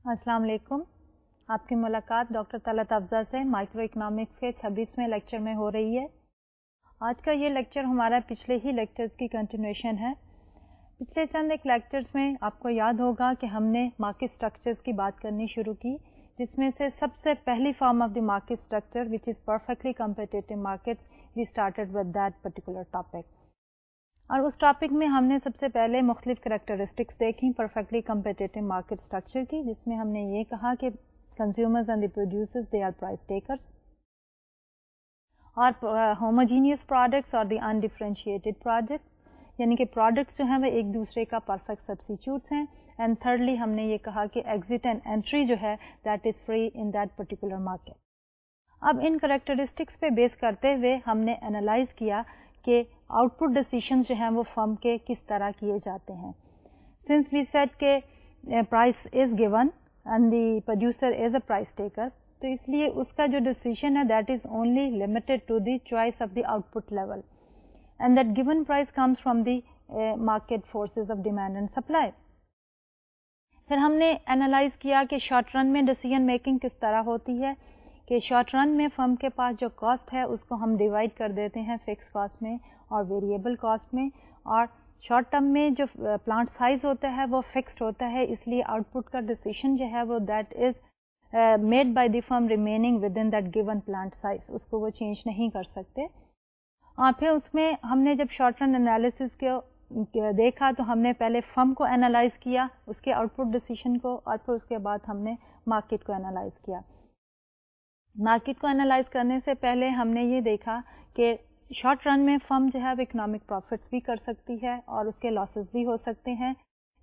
السلام علیکم. آپ کی ملاقات ڈاکٹر طلعت افضل سے مائکرو اکنامکس کے 26ویں لیکچر میں ہو رہی ہے. آج کا یہ لیکچر ہمارا پچھلے ہی لیکچرز کی کنٹینیوشن ہے. پچھلے چند ایک لیکچرز میں آپ کو یاد ہوگا کہ ہم نے مارکیٹ اسٹرکچرز کی بات کرنی شروع کی, جس میں سے سب سے پہلی form of the market structure which is perfectly competitive markets, we started with that particular topic. اور اس ٹاپک میں ہم نے سب سے پہلے مختلف کریکٹرسٹکس دیکھی پرفیکٹلی کمپیٹیٹیو مارکیٹ اسٹرکچر کی, جس میں ہم نے یہ کہا کہ consumers and the producers they are price takers, اور ہوموجینیس پروڈکٹس اور دی انڈیفرینشیٹڈ پروڈکٹ, یعنی کہ پروڈکٹس جو ہیں وہ ایک دوسرے کا پرفیکٹ سبسٹیچیوٹس ہیں. اینڈ تھرڈلی ہم نے یہ کہا کہ ایگزٹ اینڈ انٹری جو ہے that is free in that particular market. اب ان کریکٹرسٹکس پہ بیس کرتے ہوئے ہم نے انالائز کیا کہ آؤٹ پٹ ڈیسیشنز جو ہیں وہ فرم کے کس طرح کیے جاتے ہیں. سنس وی سیٹ کہ price is given and the producer is a price taker, تو اس لیے اس کا جو ڈیسیشن ہے that is only limited to the choice of the output level, and that given price comes from the market forces of demand and supply. پھر ہم نے انالائز کیا کہ شارٹ رن میں ڈیسیژن میکنگ کس طرح ہوتی ہے, کہ شارٹ رن میں فرم کے پاس جو کاسٹ ہے اس کو ہم ڈیوائڈ کر دیتے ہیں فکس کاسٹ میں اور ویریبل کاسٹ میں, اور شارٹ ٹرم میں جو پلانٹ سائز ہوتا ہے وہ فکسڈ ہوتا ہے, اس لیے آؤٹ پٹ کا ڈیسیشن جو ہے وہ that is made by the firm remaining with in that given plant size, اس کو وہ چینج نہیں کر سکتے. اور پھر اس میں ہم نے جب شارٹ رن انالیسس کو دیکھا تو ہم نے پہلے فرم کو انالائز کیا, اس کے آؤٹ پٹ ڈیسیشن کو, اور پھر اس کے بعد ہم نے مارکیٹ کو انالائز کیا. مارکیٹ کو انالائز کرنے سے پہلے ہم نے یہ دیکھا کہ شارٹ رن میں فرم جو ہے وہ اکنامک پروفٹس بھی کر سکتی ہے اور اس کے لاسز بھی ہو سکتے ہیں.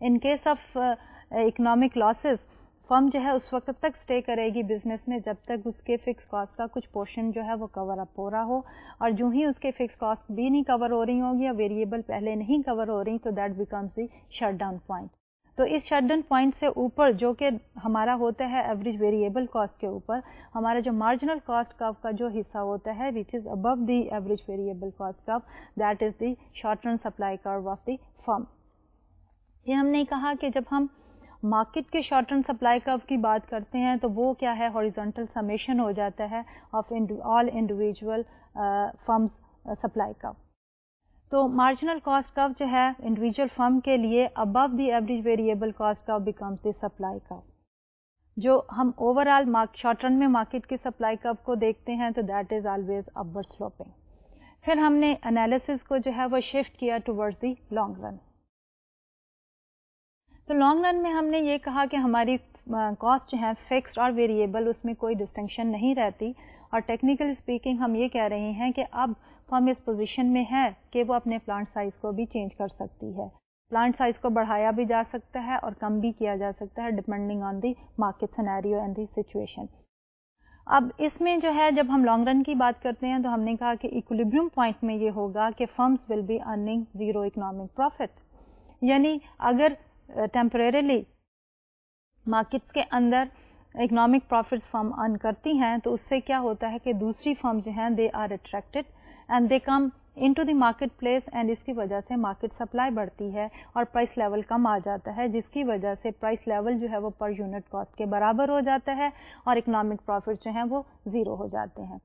In case of economic losses firm جو ہے اس وقت تک اسٹے کرے گی بزنس میں جب تک اس کے فکس کاسٹ کا کچھ پورشن جو ہے وہ کور اپ ہو رہا ہو, اور جو ہی اس کے فکس کاسٹ بھی نہیں کور ہو رہی ہوں گی یا ویریبل پہلے نہیں کور ہو رہی, تو that becomes the shut down point. تو اس شٹ ڈاؤن پوائنٹ سے اوپر جو کہ ہمارا ہوتا ہے ایوریج ویریبل کاسٹ کے اوپر, ہمارا جو مارجنل کاسٹ کرو کا جو حصہ ہوتا ہے which is above the average variable cost curve, that is the short run supply curve of the firm. یہ ہم نے کہا کہ جب ہم مارکیٹ کے شارٹ رن سپلائی کرو کی بات کرتے ہیں تو وہ کیا ہے, ہاریزونٹل سمیشن ہو جاتا ہے of all individual firms supply curve. تو مارجنل کاسٹ کرو جو ہے انڈیویجول فرم کے لیے ابو دی ایوریج ویریبل کاسٹ کرو بیکمز دی سپلائی کرو. جو ہم اوور آل شارٹ رن میں مارکیٹ کی سپلائی کرو کو دیکھتے ہیں تو that is always upward sloping. پھر ہم نے انالیسس کو جو ہے وہ شفٹ کیا ٹورڈز دی لانگ رن. تو لانگ رن میں ہم نے یہ کہا کہ ہماری کاسٹ جو ہے فکسڈ اور ویریبل, اس میں کوئی ڈسٹنکشن نہیں رہتی, اور ٹیکنیکل اسپیکنگ ہم یہ کہہ رہے ہیں کہ اب فرم اس پوزیشن میں ہے کہ وہ اپنے پلانٹ سائز کو بھی چینج کر سکتی ہے. پلانٹ سائز کو بڑھایا بھی جا سکتا ہے اور کم بھی کیا جا سکتا ہے depending on the market scenario and the situation. اب اس میں جو ہے جب ہم لانگ رن کی بات کرتے ہیں تو ہم نے کہا کہ ایکولیبریم پوائنٹ میں یہ ہوگا کہ firms will be earning zero economic profits, یعنی اگر ٹیمپریریلی مارکیٹس کے اندر اکنامک پروفٹس فرم ارن کرتی ہیں تو اس سے کیا ہوتا ہے کہ دوسری فرم جو ہیں they are attracted and they come in to the market place, and اس کی وجہ سے مارکیٹ سپلائی بڑھتی ہے اور پرائس لیول کم آ جاتا ہے, جس کی وجہ سے پرائس لیول جو ہے وہ پر یونٹ کاسٹ کے برابر ہو جاتا ہے اور اکنامک پروفٹس جو ہیں وہ زیرو ہو جاتے ہیں.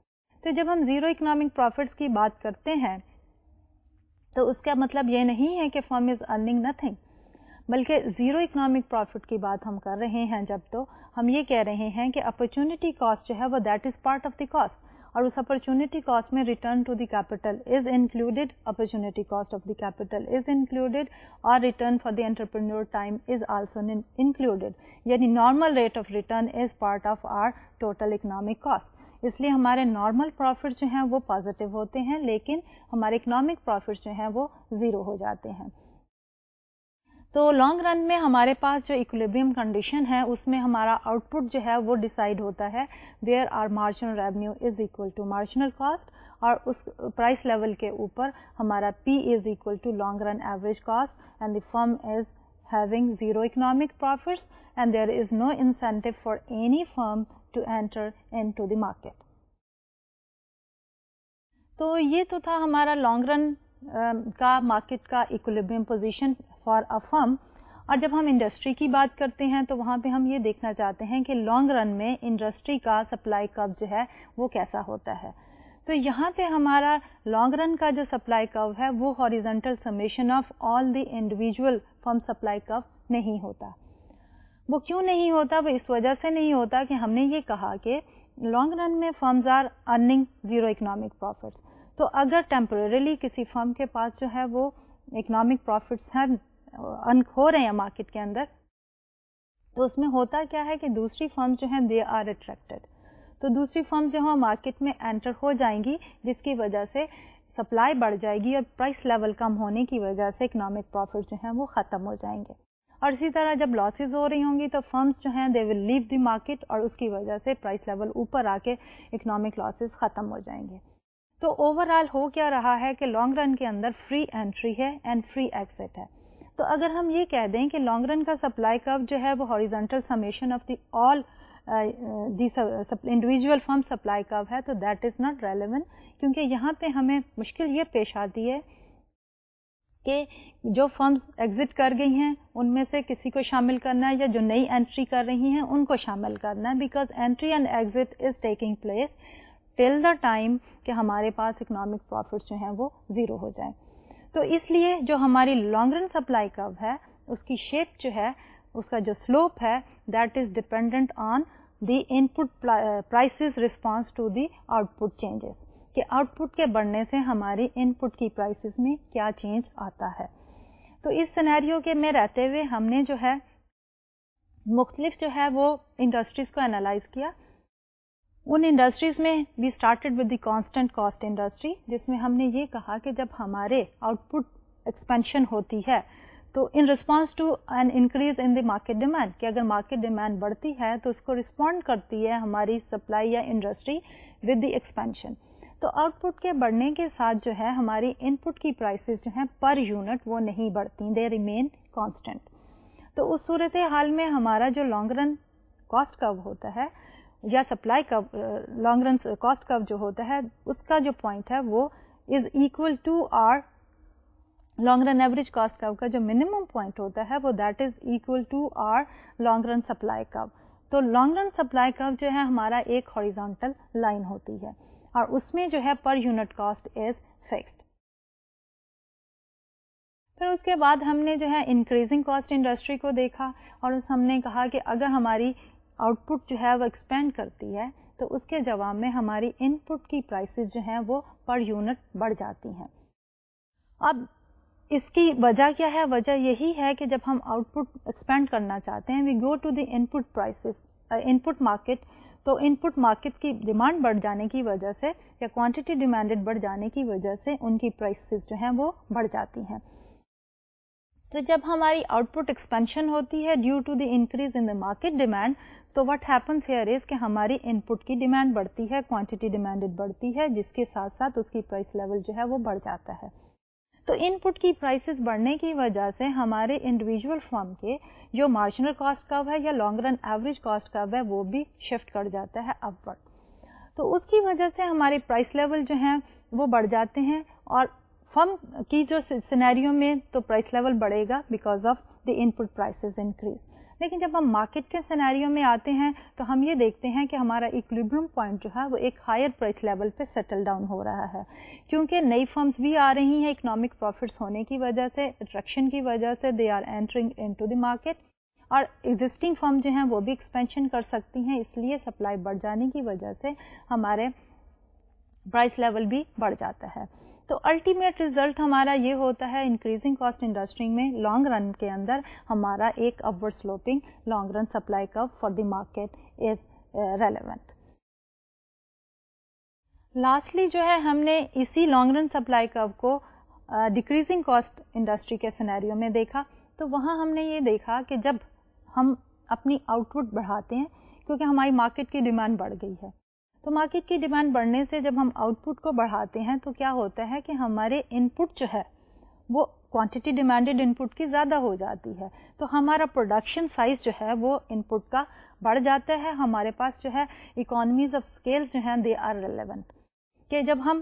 تو جب ہم زیرو اکنامک پروفٹس کی بات کرتے ہیں تو اس کا مطلب یہ نہیں ہے کہ فرم از ارننگ نتھنگ, بلکہ زیرو اکنامک پروفٹ کی بات ہم کر رہے ہیں جب تو ہم یہ کہہ رہے ہیں کہ اپرچونٹی کاسٹ جو ہے وہ that is part of the cost, اور اس اپرچونٹی کاسٹ میں return to the capital is included, opportunity cost of the capital is included, اور return for the entrepreneur time is also included, یعنی normal rate of return is part of our total economic cost. اس لیے ہمارے normal profit جو ہیں وہ positive ہوتے ہیں, لیکن ہمارے اکنامک پروفٹ جو ہیں وہ زیرو ہو جاتے ہیں. تو لانگ رن میں ہمارے پاس جو ایکولیبریم کنڈیشن ہے اس میں ہمارا آؤٹ پٹ جو ہے وہ ڈیسائیڈ ہوتا ہے where our marginal revenue is equal to marginal cost, اور اس پرائس لیول کے اوپر ہمارا P is equal to long run average cost, and the firm is having zero economic profits and there is no incentive for any firm to enter into the market. تو یہ تو تھا ہمارا long run کا market کا equilibrium position for a فرم. اور جب ہم انڈسٹری کی بات کرتے ہیں تو وہاں پہ ہم یہ دیکھنا چاہتے ہیں کہ لانگ رن میں انڈسٹری کا سپلائی کرو جو ہے وہ کیسا ہوتا ہے. تو یہاں پہ ہمارا لانگ رن کا جو سپلائی کرو ہے وہ horizontal summation of all the individual firm supply کرو نہیں ہوتا. وہ کیوں نہیں ہوتا؟ وہ اس وجہ سے نہیں ہوتا کہ ہم نے یہ کہا کہ لانگ رن میں firms are earning zero economic profits. تو اگر ٹیمپرریلی کسی فرم کے پاس جو ہے وہ اکنامک پروفٹس ہیں ہو رہے ہیں مارکیٹ کے اندر, تو اس میں ہوتا کیا ہے کہ دوسری فرم جو ہیں دے آر اٹریکٹڈ. تو دوسری فرم جو ہے مارکیٹ میں انٹر ہو جائیں گی, جس کی وجہ سے سپلائی بڑھ جائے گی اور پرائس لیول کم ہونے کی وجہ سے اکنامک پروفٹ جو ہیں وہ ختم ہو جائیں گے. اور اسی طرح جب لاسز ہو رہی ہوں گی تو فرمز جو ہیں دے ول لیو دی مارکیٹ, اور اس کی وجہ سے پرائس لیول اوپر آ کے اکنامک لاسز ختم ہو جائیں گے. تو اوور آل ہو کیا رہا ہے کہ لانگ رن کے اندر فری انٹری ہے اینڈ فری ایکسٹ ہے. تو اگر ہم یہ کہہ دیں کہ لانگ رن کا سپلائی کرو جو ہے وہ horizontal summation of the all individual firm supply کرو ہے, تو دیٹ از ناٹ ریلیونٹ, کیونکہ یہاں پہ ہمیں مشکل یہ پیش آتی ہے کہ جو فرمز ایگزٹ کر گئی ہیں ان میں سے کسی کو شامل کرنا ہے یا جو نئی انٹری کر رہی ہیں ان کو شامل کرنا ہے, because entry and exit is taking place till the time کہ ہمارے پاس اکنامک پروفٹس جو ہیں وہ زیرو ہو جائیں. تو اس لیے جو ہماری لانگ رن سپلائی کرو ہے اس کی شیپ جو ہے, اس کا جو سلوپ ہے, that is dependent on the input prices response to the output changes, کہ آؤٹ پٹ کے بڑھنے سے ہماری ان پٹ کی پرائسز میں کیا چینج آتا ہے. تو اس سینیریو کے میں رہتے ہوئے ہم نے جو ہے مختلف جو ہے وہ انڈسٹریز کو انالائز کیا. ان انڈسٹریز میں we started with the constant cost industry, جس میں ہم نے یہ کہا کہ جب ہمارے آؤٹ پٹ ایکسپینشن ہوتی ہے تو in response to an increase in the market demand, کہ اگر مارکیٹ ڈیمانڈ بڑھتی ہے تو اس کو رسپونڈ کرتی ہے ہماری سپلائی یا انڈسٹری ود دی ایکسپینشن. تو آؤٹ پٹ کے بڑھنے کے ساتھ جو ہے ہماری ان پٹ کی پرائسز جو ہیں پر یونٹ وہ نہیں بڑھتی, دے ریمین کانسٹنٹ. تو اس صورت حال میں ہمارا جو لانگ رن کاسٹ کرو ہوتا ہے یا سپلائی کرو, لانگ رن کاسٹ کرو جو ہوتا ہے اس کا جو پوائنٹ ہے وہ is equal to our long run average cost curve کا جو منیمم پوائنٹ ہوتا ہے وہ that is equal to our long run supply curve. تو لانگ رن سپلائی کرو جو ہے ہمارا ایک ہاریزونٹل لائن ہوتی ہے اور اس میں جو ہے per unit cost is fixed. پھر اس کے بعد ہم نے جو ہے انکریزنگ کاسٹ انڈسٹری کو دیکھا اور ہم نے کہا کہ اگر ہماری آؤٹ پٹ جو ہے وہ ایکسپینڈ کرتی ہے تو اس کے جواب میں ہماری ان پٹ کی پرائسز جو ہیں وہ پر یونٹ بڑھ جاتی ہیں. اب اس کی وجہ کیا ہے؟ وجہ یہی ہے کہ جب ہم آؤٹ پٹ ایکسپینڈ کرنا چاہتے ہیں we go to the input prices input market, تو ان پٹ مارکیٹ کی ڈیمانڈ بڑھ جانے کی وجہ سے یا کوانٹٹی ڈیمانڈڈ بڑھ جانے کی وجہ سے ان کی پرائسز جو ہیں وہ بڑھ جاتی ہیں. تو جب ہماری آؤٹ پٹ ایکسپینشن ہوتی ہے due to the increase in the market demand, تو واٹ ہیپنس ہیئر از کہ ہماری ان پٹ کی ڈیمانڈ بڑھتی ہے, کوانٹٹی ڈیمانڈڈ بڑھتی ہے, جس کے ساتھ ساتھ اس کی پرائس لیول جو ہے وہ بڑھ جاتا ہے. تو ان پٹ کی پرائسز بڑھنے کی وجہ سے ہمارے انڈیویجول فرم کے جو مارجنل کاسٹ کرو ہے یا لانگ رن ایوریج کاسٹ کرو ہے وہ بھی شفٹ کر جاتا ہے اپ ورڈ. تو اس کی وجہ سے ہمارے پرائس لیول جو ہیں وہ بڑھ جاتے ہیں اور فرم کی جو سینیریو میں تو پرائس لیول بڑھے گا because of the input prices increase. لیکن جب ہم مارکیٹ کے سینیریو میں آتے ہیں تو ہم یہ دیکھتے ہیں کہ ہمارا ایکولیبرم پوائنٹ جو ہے وہ ایک ہائر پرائس لیول پہ سیٹل ڈاؤن ہو رہا ہے, کیونکہ نئی فرمز بھی آ رہی ہیں اکنامک پروفٹس ہونے کی وجہ سے, اٹریکشن کی وجہ سے they are entering into the market, اور ایگزسٹنگ فرم جو ہیں وہ بھی ایکسپینشن کر سکتی ہیں, اس لیے سپلائی بڑھ جانے کی وجہ سے ہمارے پرائس لیول بھی بڑھ جاتا ہے. تو الٹیمیٹ ریزلٹ ہمارا یہ ہوتا ہے انکریزنگ کاسٹ انڈسٹری میں لانگ رن کے اندر ہمارا ایک upward sloping long run supply curve for the market is relevant. Lastly جو ہے ہم نے اسی لانگ رن سپلائی کرو کو ڈیکریزنگ کاسٹ انڈسٹری کے سینیریو میں دیکھا. تو وہاں ہم نے یہ دیکھا کہ جب ہم اپنی آؤٹ پٹ بڑھاتے ہیں کیونکہ ہماری مارکیٹ کی ڈیمانڈ بڑھ گئی ہے, تو مارکیٹ کی ڈیمانڈ بڑھنے سے جب ہم آؤٹ پٹ کو بڑھاتے ہیں تو کیا ہوتا ہے کہ ہمارے ان پٹ جو ہے وہ کوانٹٹی ڈیمانڈڈ ان پٹ کی زیادہ ہو جاتی ہے, تو ہمارا پروڈکشن سائز جو ہے وہ ان پٹ کا بڑھ جاتا ہے. ہمارے پاس جو ہے اکانومیز آف اسکیل جو ہیں دے آر ریلیونٹ, کہ جب ہم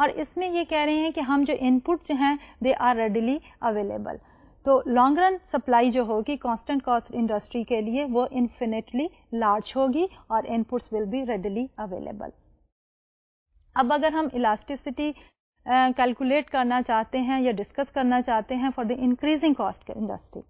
اور اس میں یہ کہہ رہے ہیں کہ ہم جو ان پٹ جو ہیں دے آر ریڈیلی اویلیبل. تو لانگ رن سپلائی جو ہوگی کانسٹنٹ کاسٹ انڈسٹری کے لیے وہ انفینٹلی لارج ہوگی اور ان پٹس ول بی ریڈیلی اویلیبل. اب اگر ہم الاسٹیسٹی کیلکولیٹ کرنا چاہتے ہیں یا ڈسکس کرنا چاہتے ہیں for the increasing cost industry,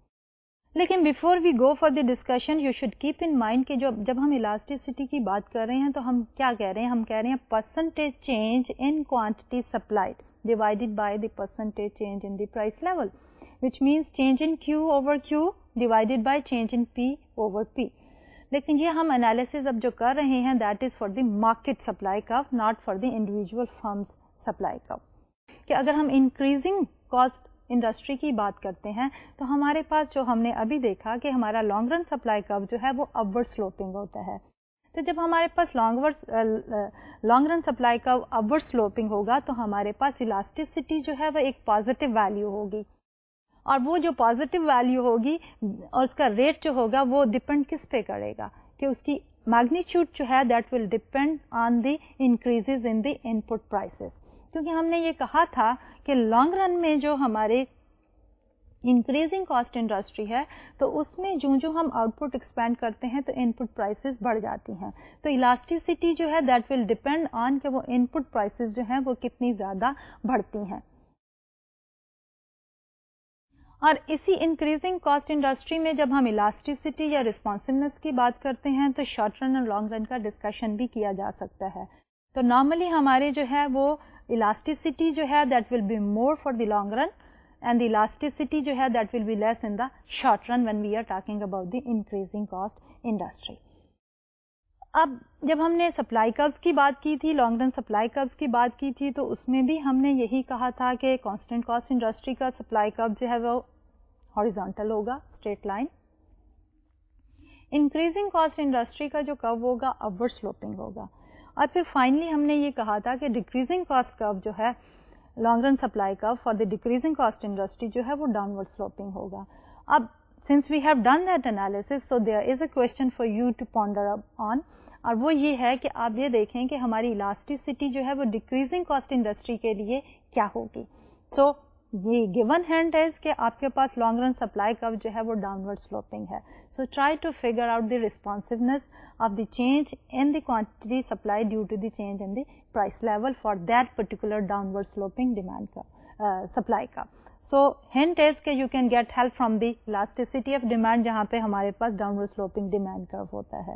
لیکن before we go for the discussion you should keep in mind کہ جب ہم الاسٹیسٹی کی بات کر رہے ہیں تو ہم کیا کہہ رہے ہیں, ہم کہہ رہے ہیں percentage change in quantity supplied divided by the percentage change in the price level, which means change in Q over Q divided by change in P over P. لیکن یہ ہم انالیسز اب جو کر رہے ہیں that is for the market supply curve, not for the individual firms supply curve. کہ اگر ہم انکریزنگ کاسٹ انڈسٹری کی بات کرتے ہیں تو ہمارے پاس جو ہم نے ابھی دیکھا کہ ہمارا لانگ رن سپلائی کرو جو ہے وہ اپورڈ سلوپنگ ہوتا ہے. تو جب ہمارے پاس لانگ رن سپلائی کرو اپورڈ سلوپنگ ہوگا تو ہمارے پاس الاسٹیسٹی جو ہے وہ ایک پازیٹیو ویلیو ہوگی, اور وہ جو پازیٹیو ویلیو ہوگی اور اس کا ریٹ جو ہوگا وہ ڈپینڈ کس پہ کرے گا کہ اس کی میگنیچیوڈ جو ہے that will depend on the increases in the input prices. کیونکہ ہم نے یہ کہا تھا کہ لانگ رن میں جو ہمارے انکریزنگ کاسٹ انڈسٹری ہے تو اس میں جو ہم آؤٹ پٹ ایکسپینڈ کرتے ہیں تو ان پٹ پرائسز بڑھ جاتی ہیں. تو الاسٹیسٹی جو ہے دیٹ ول ڈپینڈ آن کہ وہ ان پٹ پرائسز جو ہیں وہ کتنی زیادہ بڑھتی ہیں. اور اسی انکریزنگ کاسٹ انڈسٹری میں جب ہم الاسٹیسٹی یا ریسپانسونیس کی بات کرتے ہیں تو شارٹ رن اور لانگ رن کا ڈسکشن بھی کیا جا سکتا ہے. تو نارملی ہمارے جو ہے وہ الاسٹیسٹی جو ہے that will be more for the long run and the elasticity جو ہے that will be less in the short run when we are talking about the increasing cost industry. اب جب ہم نے سپلائی کروز کی بات کی تھی, لانگ رن سپلائی کروز کی بات کی تھی, تو اس میں بھی ہم نے یہی کہا تھا کہ کانسٹنٹ کاسٹ انڈسٹری کا سپلائی کرو جو ہے وہ ہاریزونٹل ہوگا, straight line. Increasing cost industry کا جو کرو ہوگا اپورڈ سلوپنگ ہوگا. اور پھر فائنلی ہم نے یہ کہا تھا کہ ڈیکریزنگ کاسٹ کرو جو ہے long run supply curve for the decreasing cost industry جو ہے وہ ڈاؤن ورڈ سلوپنگ ہوگا. اب since we have done that analysis, so there is a question for you to ponder on, اور وہ یہ ہے کہ آپ یہ دیکھیں کہ ہماری الاسٹیسٹی جو ہے وہ ڈیکریزنگ کاسٹ انڈسٹری کے لیے کیا ہوگی. سو یہ گیون ہینڈ ہے کہ آپ کے پاس لانگ رن سپلائی کرو جو ہے وہ ڈاؤن ورڈ سلوپنگ ہے. So try to figure out the responsiveness of the change in the quantity supply due to the change in the price level for that particular downward sloping demand کا supply کا. So hint is کہ you can get help from the elasticity of demand جہاں پہ ہمارے پاس downward sloping demand curve ہوتا ہے.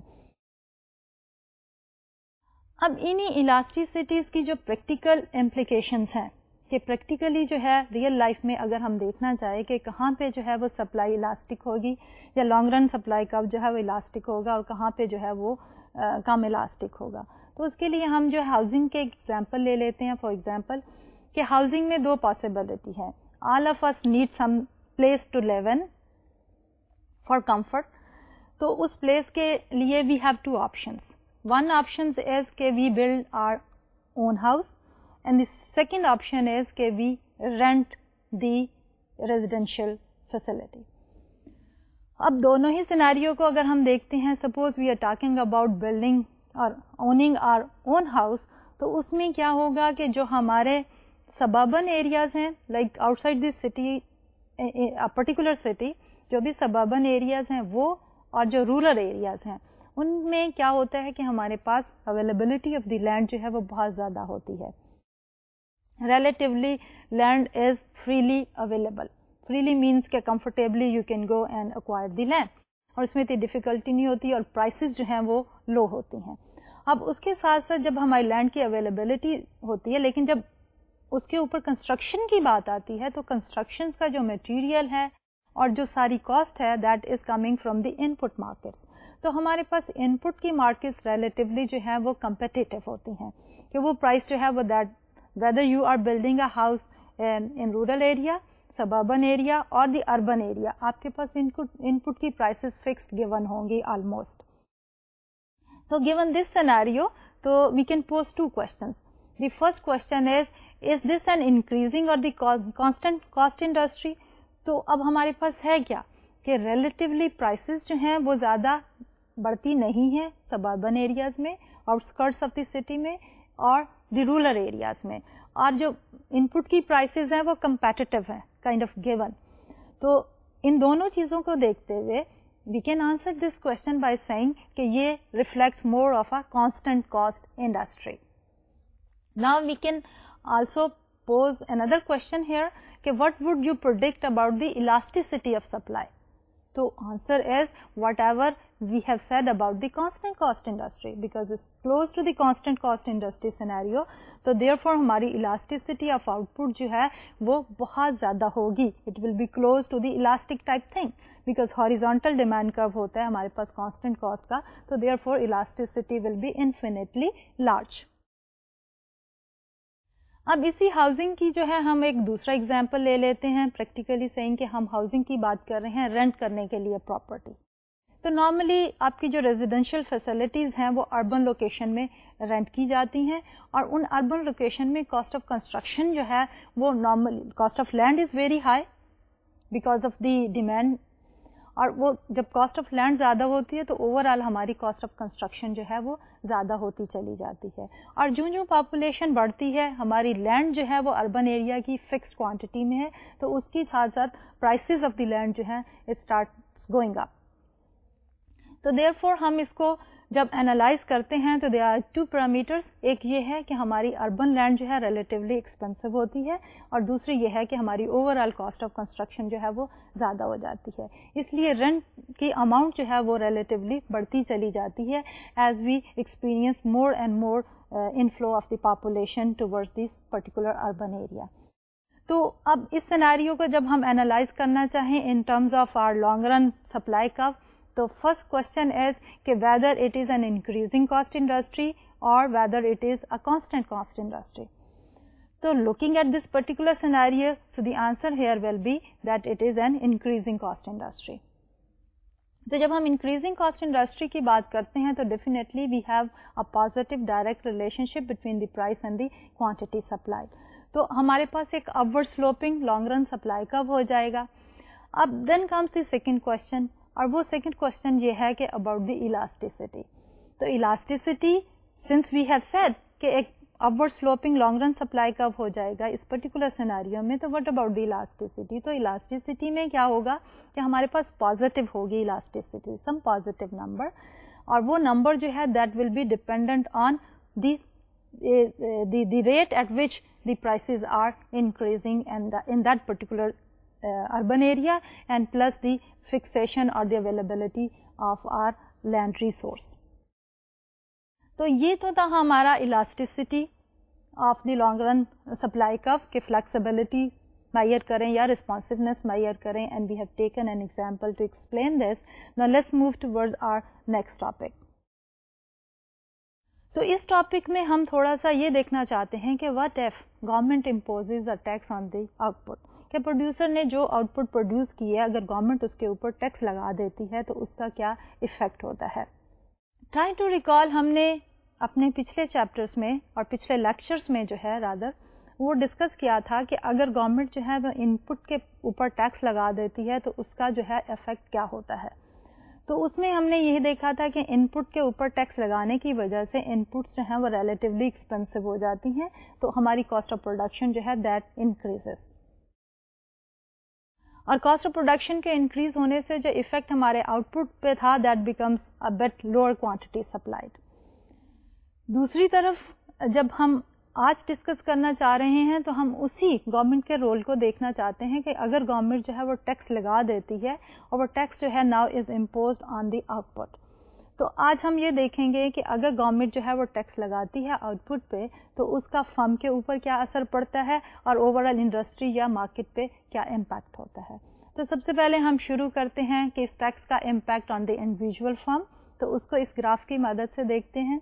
اب انہی الاسٹیسٹیز کی جو پریکٹیکل امپلیکیشنس ہیں کہ پریکٹیکلی جو ہے ریئل لائف میں اگر ہم دیکھنا چاہیں کہ کہاں پہ جو ہے وہ سپلائی الاسٹک ہوگی یا لانگ رن سپلائی کا جو ہے وہ الاسٹک ہوگا اور کہاں پہ جو ہے وہ کم الاسٹک ہوگا, تو اس کے لیے ہم جو ہاؤسنگ کے ایگزامپل لے لیتے ہیں. فار ایگزامپل کہ ہاؤسنگ میں دو پاسبلٹی ہے. All of us need some place to live in for comfort. تو اس پلیس کے لیے we have two options. One option is کہ we build our own house and the second option is کہ we rent the residential facility. اب دونوں ہی scenario کو اگر ہم دیکھتے ہیں, suppose we are talking about building or owning our own house, تو اس میں کیا ہوگا کہ جو ہمارے suburban areas ہیں like outside the city, a particular city, جو بھی suburban areas ہیں وہ اور جو rural areas ہیں ان میں کیا ہوتا ہے کہ ہمارے پاس اویلیبلٹی آف دی لینڈ جو ہے وہ بہت زیادہ ہوتی ہے. Relatively land is freely available. Freely means کہ comfortably you can go and acquire the land, اور اس میں اتنی ڈیفیکلٹی نہیں ہوتی اور پرائسز جو ہیں وہ لو ہوتی ہیں. اب اس کے ساتھ ساتھ جب ہماری لینڈ کی اویلیبلٹی ہوتی ہے لیکن جب اس کے اوپر کنسٹرکشن کی بات آتی ہے تو کنسٹرکشن کا جو مٹیریل ہے اور جو ساری کاسٹ ہے that is coming from the in put markets. تو ہمارے پاس ان پٹ کی مارکیٹس ریلیٹیولی جو ہے وہ کمپیٹیٹیو ہوتی ہیں کہ وہ پرائس جو ہے وہ that whether you are building a house in rural area, suburban area اور دی اربن ایریا, آپ کے پاس ان پٹ کی پرائسز فکسڈ گیون ہوں گی آلموسٹ. تو گیون دس سیناریو تو we can pose two questions. The first question is this an increasing or the constant cost industry. تو اب ہمارے پاس ہے کیا کہ ریلیٹیولی پرائسز جو ہیں وہ زیادہ بڑھتی نہیں ہیں سبربن ایریاز میں, out skirts of the city میں اور دی رورل ایریاز میں, اور جو input کی prices ہیں وہ competitive ہیں, kind of given. تو ان دونوں چیزوں کو دیکھتے ہوئے we can answer this question by saying کہ یہ reflects more of a constant cost industry. Now we can also pose another question here کہ what would you predict about the elasticity of supply? So answer is whatever we have said about the constant cost industry, because it's close to the constant cost industry scenario. So therefore ہماری elasticity of output جو ہے وہ بہت زیادہ ہوگی. It will be close to the elastic type thing, because horizontal demand curve ہوتا ہے ہمارے پاس constant cost کا, so therefore elasticity will be infinitely large. اب اسی ہاؤسنگ کی جو ہے ہم ایک دوسرا ایگزامپل لے لیتے ہیں, پریکٹیکلی سیئنگ کہ ہم ہاؤسنگ کی بات کر رہے ہیں رینٹ کرنے کے لیے پراپرٹی. تو نارملی آپ کی جو ریزیڈینشیل فیسلٹیز ہیں وہ اربن لوکیشن میں رینٹ کی جاتی ہیں, اور ان اربن لوکیشن میں کاسٹ آف کنسٹرکشن جو ہے وہ normal cost of land is very high because of the demand, اور وہ جب کاسٹ آف لینڈ زیادہ ہوتی ہے تو اوور آل ہماری کاسٹ آف کنسٹرکشن جو ہے وہ زیادہ ہوتی چلی جاتی ہے. اور جو پاپولیشن بڑھتی ہے ہماری لینڈ جو ہے وہ اربن ایریا کی فکسڈ کوانٹٹی میں ہے, تو اس کی ساتھ ساتھ پرائسز آف دی لینڈ جو ہیں اٹ اسٹارٹس گوئنگ اپ. تو دیئر فور ہم اس کو جب اینالائز کرتے ہیں تو دے آر ٹو پیرامیٹرز, ایک یہ ہے کہ ہماری اربن لینڈ جو ہے ریلیٹیولی ایکسپینسو ہوتی ہے, اور دوسری یہ ہے کہ ہماری over all cost of construction جو ہے وہ زیادہ ہو جاتی ہے. اس لیے رینٹ کی اماؤنٹ جو ہے وہ ریلیٹیولی بڑھتی چلی جاتی ہے as we experience more and more inflow of the population towards this particular urban area. تو اب اس سیناریو کو جب ہم اینالائز کرنا چاہیں in terms of our long run supply curve, تو فرسٹ کوشچن از کہ whether it is an increasing cost industry اور whether it is a constant cost industry. تو looking at this particular scenario, so the answer here will be that it is an increasing cost industry. تو جب ہم increasing cost industry کی بات کرتے ہیں تو definitely we have a positive direct relationship between the price and the quantity supplied. تو ہمارے پاس ایک upward sloping long run supply کب ہو جائے گا. اب then comes the second question, اور وہ سیکنڈ کوشچن یہ ہے کہ اباؤٹ دی الاسٹیسٹی. تو elasticity since we have said کہ ایک upward sloping long run supply کب ہو جائے گا اس پرٹیکولر سیناریو میں, تو وٹ اباؤٹ دی الاسٹیسٹی. تو الاسٹیسٹی میں کیا ہوگا کہ ہمارے پاس پازیٹیو ہوگی الاسٹیسٹی, سم پازیٹیو نمبر, اور وہ نمبر جو ہے that will be dependent on the rate at which the prices are increasing in that particular urban area, and plus the fixation or the availability of our land resource. تو یہ تو تھا ہمارا elasticity of the long run supply curve کہ flexibility mayor کریں یا responsiveness mayor کریں, and we have taken an example to explain this. Now let's move towards our next topic. تو اس ٹاپک میں ہم تھوڑا سا یہ دیکھنا چاہتے ہیں کہ what if government imposes a tax on the output, کہ پروڈیوسر نے جو آؤٹ پٹ پروڈیوس کی ہے اگر گورنمنٹ اس کے اوپر ٹیکس لگا دیتی ہے تو اس کا کیا افیکٹ ہوتا ہے. ٹرائی ٹو ریکال, ہم نے اپنے پچھلے چیپٹرس میں اور پچھلے لیکچرس میں جو ہے رادر وہ ڈسکس کیا تھا کہ اگر گورنمنٹ جو ہے وہ ان پٹ کے اوپر ٹیکس لگا دیتی ہے تو اس کا جو ہے افیکٹ کیا ہوتا ہے. تو اس میں ہم نے یہ دیکھا تھا کہ ان پٹ کے اوپر ٹیکس لگانے کی وجہ سے ان پٹس جو ہیں وہ ریلیٹیولی ایکسپینسو ہو جاتی ہیں, تو ہماری کاسٹ آف پروڈکشن جو ہے دیٹ انکریزز. اور کاسٹ آف پروڈکشن کے انکریز ہونے سے جو افیکٹ ہمارے آؤٹ پٹ پہ تھا that becomes a bit lower quantity supplied. دوسری طرف جب ہم آج ڈسکس کرنا چاہ رہے ہیں تو ہم اسی گورنمنٹ کے رول کو دیکھنا چاہتے ہیں کہ اگر گورنمنٹ جو ہے وہ ٹیکس لگا دیتی ہے اور وہ ٹیکس جو ہے now is imposed on the out put. تو آج ہم یہ دیکھیں گے کہ اگر گورنمنٹ جو ہے وہ ٹیکس لگاتی ہے آؤٹ پٹ پہ تو اس کا فرم کے اوپر کیا اثر پڑتا ہے اور اوور آل انڈسٹری یا مارکیٹ پہ کیا امپیکٹ ہوتا ہے. تو سب سے پہلے ہم شروع کرتے ہیں کہ اس ٹیکس کا امپیکٹ آن دی انڈیویجول فرم, تو اس کو اس گراف کی مدد سے دیکھتے ہیں.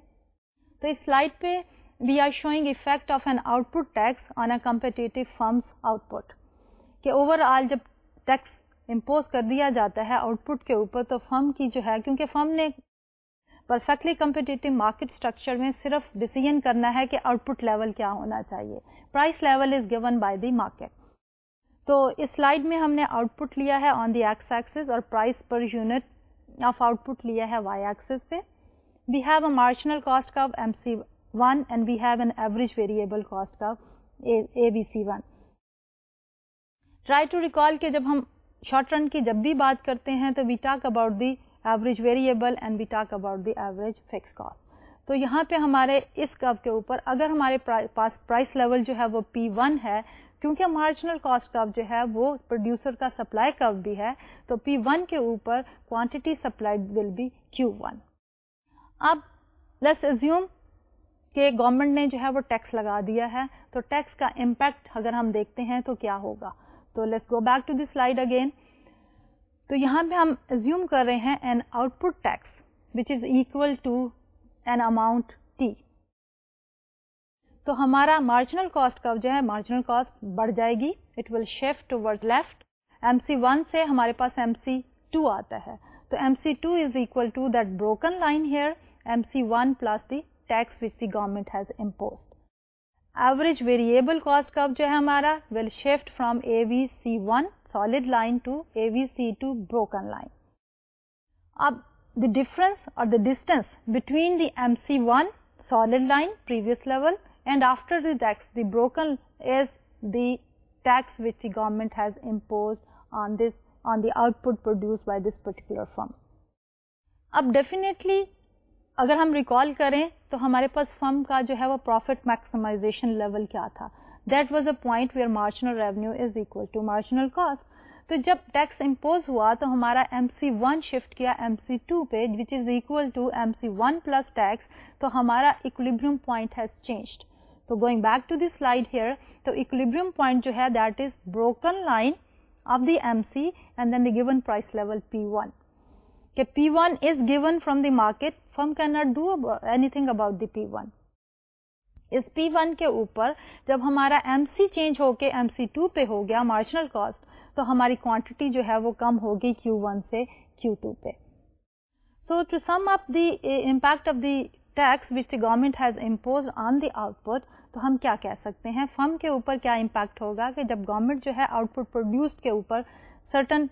تو اس سلائڈ پہ we are showing effect of an output tax on a competitive firms output, کہ اوور آل جب ٹیکس امپوز کر دیا جاتا ہے آؤٹ پٹ کے اوپر تو فرم کی جو ہے, کیونکہ فرم نے پرفیکٹلی کمپیٹیٹو مارکیٹ اسٹرکچر میں صرف ڈیسیژن کرنا ہے کہ آؤٹ پٹ لیول کیا ہونا چاہیے, price level is given by the market. تو اس سلائڈ میں ہم نے آؤٹ پٹ لیا ہے آن دی ایکس ایکسس اور price per unit of output لیا ہے وائی ایکسس پہ. We have a marginal cost curve MC1 and we have an average variable cost curve ABC1. Try to recall کہ جب ہم short run کی جب بھی بات کرتے ہیں تو we talk about the average variable and we talk about the average fix cost. تو یہاں پہ ہمارے اس کرو کے اوپر اگر ہمارے پاس پرائس لیول جو ہے وہ P1 ہے, کیونکہ مارجنل کاسٹ کرو جو ہے وہ پروڈیوسر کا سپلائی کرو بھی ہے, تو P1 کے اوپر quantity supplied will be Q1. اب لیٹس ایزیوم کہ گورنمنٹ نے جو ہے وہ ٹیکس لگا دیا ہے, تو ٹیکس کا امپیکٹ اگر ہم دیکھتے ہیں تو کیا ہوگا. تو let's go back to the slide again. تو یہاں پہ ہم ایزیوم کر رہے ہیں an output tax which is equal to an amount T. تو ہمارا مارجنل کاسٹ کا جو ہے مارجنل کاسٹ بڑھ جائے گی, it will shift towards left. MC1 سے ہمارے پاس MC2 آتا ہے, تو MC2 is equal to that broken line here MC1 plus the tax which the government has imposed. Average variable cost curve جو ہے ہمارا will shift from ABC1 solid line to ABC2 broken line. اب the difference or the distance between the MC1 solid line previous level and after the tax, the broken is the tax which the government has imposed on the output produced by this particular firm. اب definitely اگر ہم recall کریں تو ہمارے پاس فرم کا جو ہے وہ پروفٹ میکسیمائزیشن لیول کیا تھا. That was a point where marginal revenue is equal to marginal cost. تو جب ٹیکس امپوز ہوا تو ہمارا MC1 شفٹ کیا MC2 پہ which is equal to MC1 plus tax, تو ہمارا اکولیبریم پوائنٹ ہیز چینجڈ. تو going back to the slide here, تو اکولیبریم پوائنٹ جو ہے that is broken line of the MC and then the given price level P1. کہ P1 is given from the market, firm cannot do anything about the P1. Us P1 کے اوپر جب ہمارا MC change ہو کے MC2 پہ ہو گیا marginal cost, تو ہماری کوانٹٹی جو ہے وہ کم ہوگی Q1 سے Q2 پہ. So to sum up the impact of the tax which the government has imposed on the output, تو ہم کیا کہہ سکتے ہیں فرم کے اوپر کیا امپیکٹ ہوگا کہ جب گورنمنٹ جو ہے آؤٹ پٹ پروڈیوسڈ کے اوپر سرٹن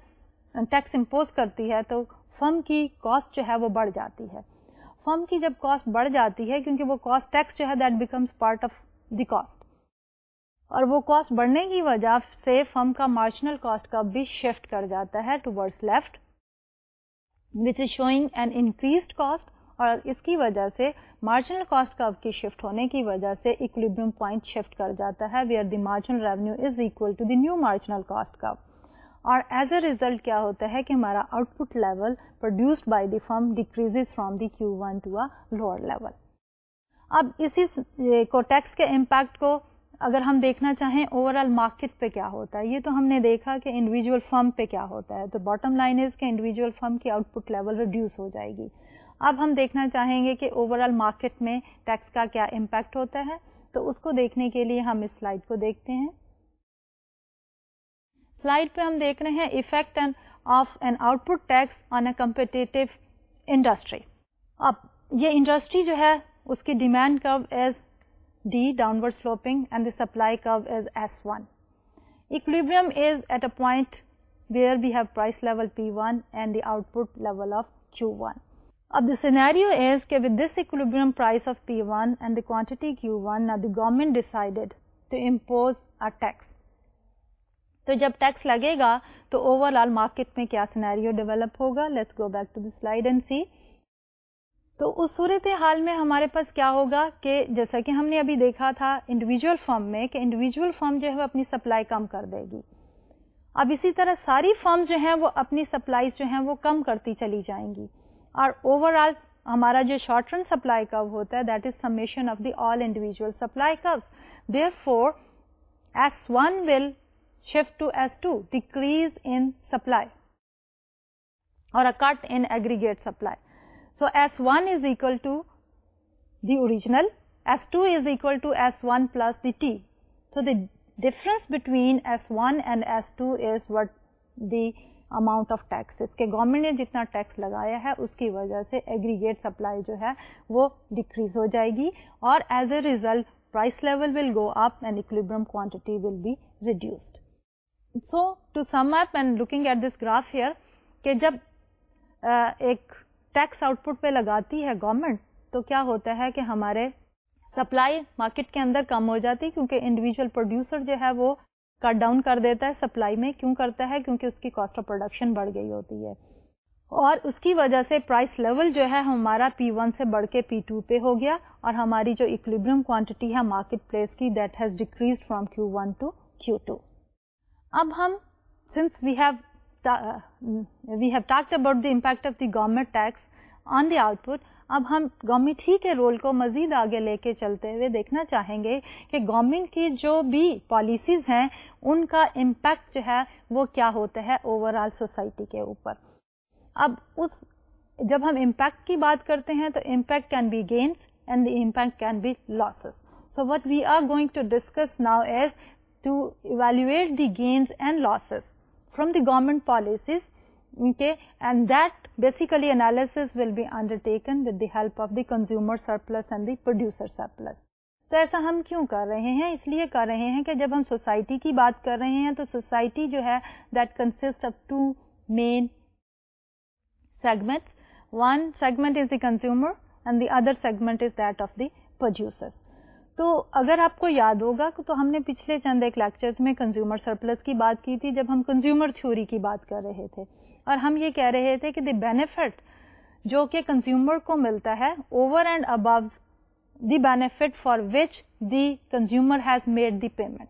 ٹیکس امپوز کرتی ہے تو فرم کی کاسٹ جو ہے وہ بڑھ جاتی ہے. فرم کی جب کاسٹ بڑھ جاتی ہے کیونکہ وہ کاسٹ ٹیکس جو ہے that becomes part of the cost, اور وہ کاسٹ بڑھنے کی وجہ سے فرم کا مارجنل کاسٹ کا بھی شفٹ کر جاتا ہے ٹوورڈز لیفٹ وچ از شوئنگ این انکریزڈ کاسٹ. اور اس کی وجہ سے مارجنل کاسٹ کرو کی شفٹ ہونے کی وجہ سے اکولیبریم پوائنٹ شفٹ کر جاتا ہے where the marginal revenue is equal to the new marginal cost curve. اور ایز اے ریزلٹ کیا ہوتا ہے کہ ہمارا output level produced by the firm decreases from the Q1 to a lower level. اب اسی کو ٹیکس کے امپیکٹ کو اگر ہم دیکھنا چاہیں اوور آل مارکیٹ پہ کیا ہوتا ہے, یہ تو ہم نے دیکھا کہ انڈیویجول فرم پہ کیا ہوتا ہے. تو باٹم لائن از کہ انڈیویجول فرم کی آؤٹ پٹ لیول ریڈیوس ہو جائے گی. اب ہم دیکھنا چاہیں گے کہ اوور آل مارکیٹ میں ٹیکس کا کیا امپیکٹ ہوتا ہے, تو اس کو دیکھنے کے لیے ہم اس سلائڈ کو دیکھتے ہیں. سلائڈ پہ ہم دیکھ رہے ہیں effect of an output tax on a competitive industry. اب یہ انڈسٹری جو ہے اس کی demand curve is D downward sloping and the supply curve is S1. Equilibrium is at a point where we have price level P1 and the output level of Q1. Now the scenario is that with this equilibrium price of P1 and the quantity Q1, now the government decided to impose a tax. تو جب tax لگے گا تو over all market میں کیا scenario develop ہوگا. Let's go back to the slide and سی. تو اس صورت حال میں ہمارے پاس کیا ہوگا کہ جیسا کہ ہم نے ابھی دیکھا تھا انڈیویجول فرم میں کہ انڈیویجول فرم جو ہے اپنی سپلائی کم کر دے گی. اب اسی طرح ساری فرمز جو ہیں وہ اپنی سپلائیز جو ہیں وہ کم کرتی چلی جائیں گی, اور اوور آل ہمارا جو شارٹ رن سپلائی کرو ہوتا ہے that is summation of the all individual supply curves. Therefore S1 will shift to S2, decrease in supply or a cut in aggregate supply. So S1 is equal to the original, S2 is equal to S1 plus the T. So the difference between S1 and S2 is what the amount of tax is. کہ government نے جتنا tax لگایا ہے اس کی وجہ سے aggregate supply جو ہے وہ ڈیکریز ہو جائے گی, اور as a result price level will go up and equilibrium quantity will be reduced. So to sum up and looking at this graph here, کہ جب ایک ٹیکس آؤٹ پٹ پہ لگاتی ہے گورنمنٹ تو کیا ہوتا ہے کہ ہمارے سپلائی مارکیٹ کے اندر کم ہو جاتی کیونکہ انڈیویجول پروڈیوسر جو ہے وہ کٹ ڈاؤن کر دیتا ہے سپلائی میں. کیوں کرتا ہے؟ کیونکہ اس کی کاسٹ آف پروڈکشن بڑھ گئی ہوتی ہے, اور اس کی وجہ سے پرائس لیول جو ہے ہمارا P1 سے بڑھ کے P2 پہ ہو گیا, اور ہماری جو ایکولیبریم کوانٹٹی ہے مارکیٹ پلیس کی that has decreased from Q1 to Q2. اب ہم since we have talked about the impact of the government tax on the output, اب ہم گورنمنٹ ہی کے رول کو مزید آگے لے کے چلتے ہوئے دیکھنا چاہیں گے کہ گورنمنٹ کی جو بھی پالیسیز ہیں ان کا امپیکٹ جو ہے وہ کیا ہوتا ہے اوور آل سوسائٹی کے اوپر. اب جب ہم امپیکٹ کی بات کرتے ہیں تو impact can be gains and the impact can be losses. So what we are going to discuss now is to evaluate the gains and losses from the government policies, okay, and that basically analysis will be undertaken with the help of the consumer surplus and the producer surplus. تو ایسا ہم کیوں کر رہے ہیں؟ اس لیے کر رہے ہیں کہ جب ہم سوسائٹی کی بات کر رہے ہیں تو سوسائٹی جو ہے that consists of two main segments. One segment is the consumer and the other segment is that of the producers. تو اگر آپ کو یاد ہوگا تو ہم نے پچھلے چند ایک لیکچرز میں کنزیومر سرپلس کی بات کی تھی جب ہم کنزیومر تھیوری کی بات کر رہے تھے, اور ہم یہ کہہ رہے تھے کہ دی بینیفٹ جو کہ کنزیومر کو ملتا ہے over and above the benefit for which the consumer has made the payment,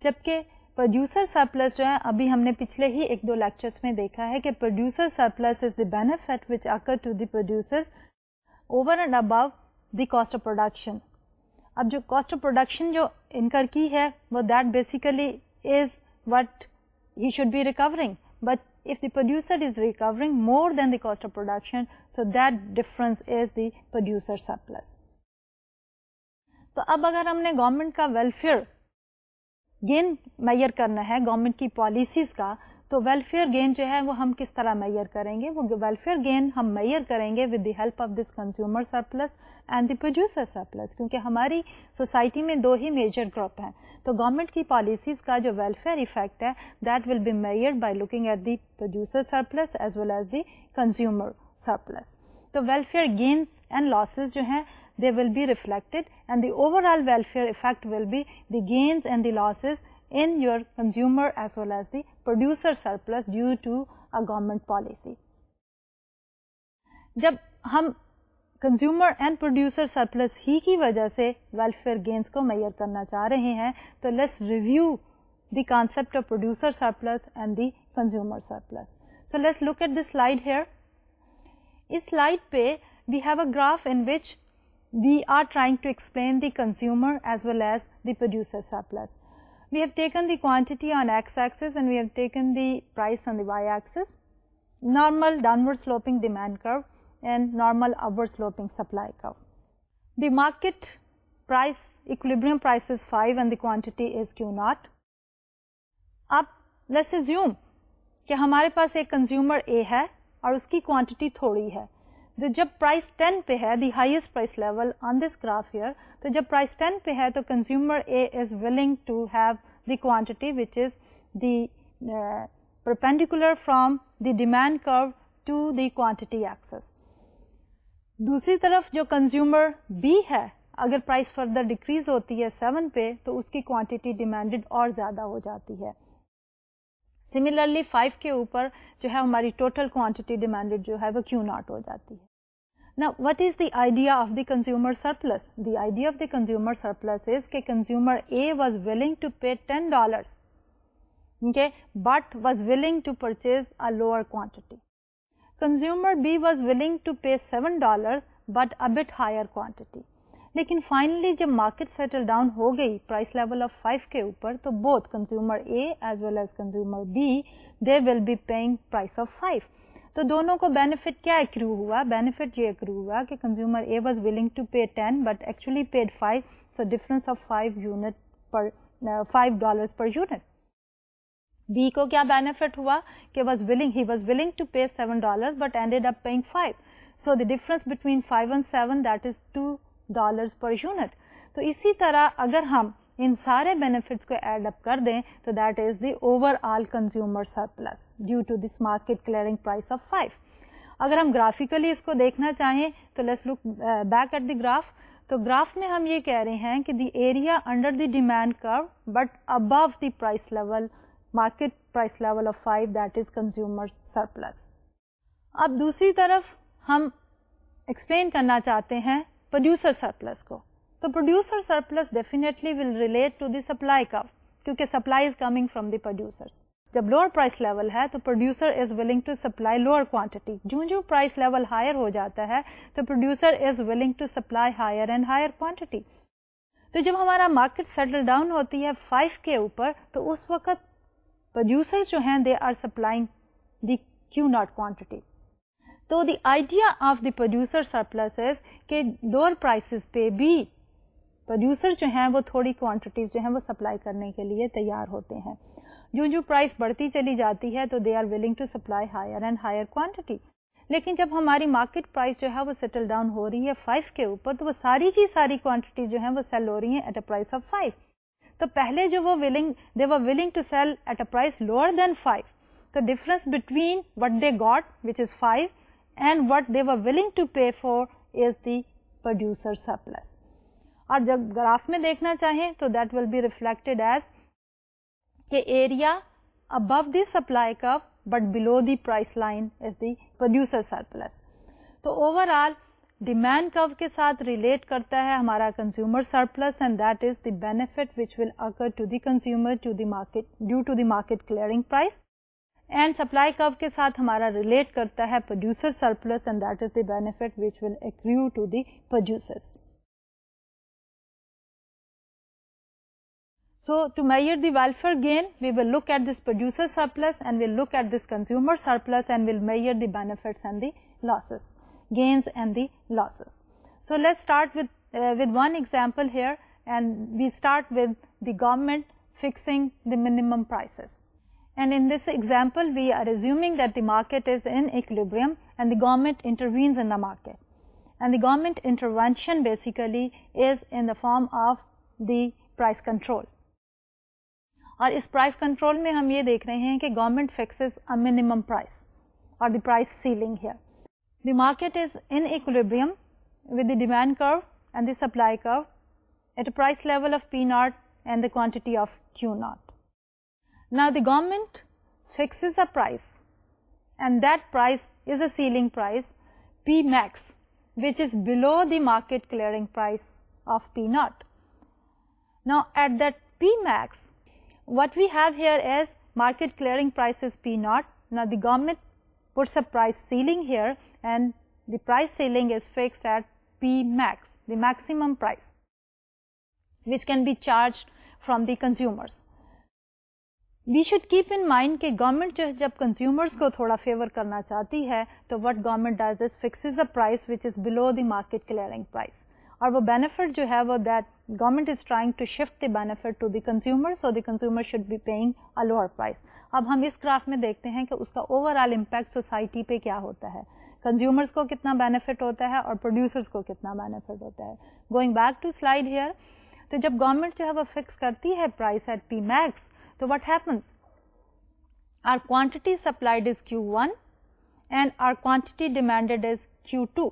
جبکہ پروڈیوسر سرپلس جو ہے ابھی ہم نے پچھلے ہی ایک دو لیکچرز میں دیکھا ہے کہ producer surplus is the benefit which accrue to the producers over and above the cost of production. اب جو کاسٹ آف پروڈکشن جو انکر کی ہے وہ that basically is what he should be recovering, but if the producer is recovering more than the cost of production, so that difference is the producer surplus. تو اب اگر ہم نے government کا ویلفیئر گین میئر کرنا ہے government کی policies کا, تو ویلفیئر گین جو ہے وہ ہم کس طرح میئر کریں گے؟ وہ ویلفیئر گین ہم میئر کریں گے with the help of this consumer surplus and the producer surplus, کیونکہ ہماری سوسائٹی میں دو ہی میجر گروپ ہیں. تو گورنمنٹ کی پالیسیز کا جو ویلفیئر افیکٹ ہے that will be measured by looking at the producer surplus as well as the consumer surplus. تو ویلفیئر گینس اینڈ لاسز جو ہیں they will be reflected and the overall welfare effect will be the gains and the losses in your consumer as well as the producer surplus due to a government policy. جب ہم consumer and producer surplus ہی کی وجہ سے welfare grains کو mayor کرنا چاہ رہے ہیں تو let's review the concept of producer surplus and the consumer surplus. So let's look at this slide here. اس سلائڈ پہ we have a graph in which we are trying to explain the consumer as well as the producer surplus. We have taken the quantity on x-axis and we have taken the price on the y-axis, normal downward sloping demand curve and normal upward sloping supply curve. The market price, equilibrium price is 5 and the quantity is Q naught. اب let's assume کہ ہمارے پاس ایک consumer A ہے اور اس کی quantity تھوڑی ہے. تو جب پرائس 10 پہ ہے the highest price level on this graph here, تو جب پرائس 10 پہ ہے تو consumer A is willing to have the quantity which is the perpendicular from the demand curve to the quantity axis. دوسری طرف جو کنزیومر بی ہے اگر پرائس فردر ڈیکریز ہوتی ہے 7 پہ تو اس کی کوانٹٹی ڈیمانڈڈ اور زیادہ ہو جاتی ہے. سملرلی 5 کے اوپر جو ہے ہماری ٹوٹل کوانٹٹی ڈیمانڈڈ جو ہے وہ Q naught ہو جاتی ہے. Now, what is the idea of the consumer surplus? The idea of the consumer surplus is that consumer A was willing to pay $10, okay, but was willing to purchase a lower quantity. Consumer B was willing to pay $7, but a bit higher quantity. لیکن finally جب market settle down ہو گئی price level of 5 کے اوپر تو both consumer A as well as consumer B they will be paying price of 5. تو دونوں کو بینیفٹ کیا ایکرو ہوا؟ بینیفٹ یہ ایکرو ہوا کہ consumer A was willing to pay 10 but actually paid 5, so difference of $5 per unit. B کو کیا بینیفٹ ہوا کہ he was willing to pay $7 but ended up paying 5, so the difference between 5 and 7 that is $2 per unit. تو اسی طرح اگر ہم ان سارے بینیفٹس کو ایڈ اپ کر دیں تو that is the overall consumer surplus due to this market clearing price of 5. اگر ہم گرافیکلی اس کو دیکھنا چاہیں تو let's look back at the graph. تو گراف میں ہم یہ کہہ رہے ہیں کہ the area under the demand curve but above the price level, market price level of 5, that is consumer surplus. اب دوسری طرف ہم ایکسپلین کرنا چاہتے ہیں پروڈیوسر سرپلس کو. تو producer surplus definitely will relate to the supply curve, کیونکہ supply is coming from the producers. جب لوور پرائس لیول ہے تو producer is willing to supply lower quantity. جو پرائس لیول ہائر ہو جاتا ہے تو producer is willing to supply higher and higher quantity. تو جب ہمارا مارکیٹ سیٹل ڈاؤن ہوتی ہے 5 کے اوپر تو اس وقت پروڈیوسر جو ہیں they are supplying the Q0 quantity. تو the idea of the producer surplus is کہ لوور پرائسز پہ بھی پروڈیوسر جو ہیں وہ تھوڑی کوانٹٹیز جو ہیں وہ سپلائی کرنے کے لیے تیار ہوتے ہیں. جو پرائس بڑھتی چلی جاتی ہے تو they are willing to supply higher and higher quantity. لیکن جب ہماری مارکیٹ پرائس جو ہے وہ سیٹل ڈاؤن ہو رہی ہے 5 کے اوپر تو وہ ساری کی ساری کوانٹٹی جو ہیں وہ سیل ہو رہی ہیں ایٹ اے پرائس آف 5. تو پہلے جو وہ they were willing to sell at a price lower than 5. تو difference between what they got which is 5 and what they were willing to pay for is the producer surplus. اور جب graph میں دیکھنا چاہیں تو that will be reflected as کہ area above the supply curve but below the price line is the producer surplus. تو overall demand curve کے ساتھ ریلیٹ کرتا ہے ہمارا consumer surplus and that is the benefit which will occur to the consumer to the market due to the market clearing price. And supply curve کے ساتھ ہمارا relate کرتا ہے producer surplus and that is the benefit which will accrue to the producers. So to measure the welfare gain, we will look at this producer surplus and we'll look at this consumer surplus and we'll measure the benefits and the losses, gains and the losses. So let's start with one example here, and we start with the government fixing the minimum prices. And in this example, we are assuming that the market is in equilibrium and the government intervenes in the market. And the government intervention basically is in the form of the price control. اور اس price control میں ہم یہ دیکھ رہے ہیں کہ government fixes a minimum price اور the price ceiling here. The market is in equilibrium with the demand curve and the supply curve at a price level of P0 and the quantity of Q0. Now the government fixes a price and that price is a ceiling price P max which is below the market clearing price of P0. Now at that P max what we have here is market clearing price is P0. Now the government puts a price ceiling here and the price ceiling is fixed at P max, the maximum price which can be charged from the consumers. We should keep in mind کہ government جب consumers کو تھوڑا favor کرنا چاہتی ہے تو what government does is fixes a price which is below the market clearing price. اور وہ benefit جو ہے وہ that government is trying to shift the benefit to the consumer, so the consumer should be paying a lower price. اب ہم اس graph میں دیکھتے ہیں کہ اس کا اوور آل امپیکٹ سوسائٹی پہ کیا ہوتا ہے, کنزیومرس کو کتنا بینیفٹ ہوتا ہے اور پروڈیوسرس کو کتنا بینیفٹ ہوتا ہے. Going back to slide here, تو جب گورنمنٹ جو ہے وہ فکس کرتی ہے پرائس ایٹ پی میکس تو what happens, our quantity supplied is Q1 and our quantity demanded is Q2.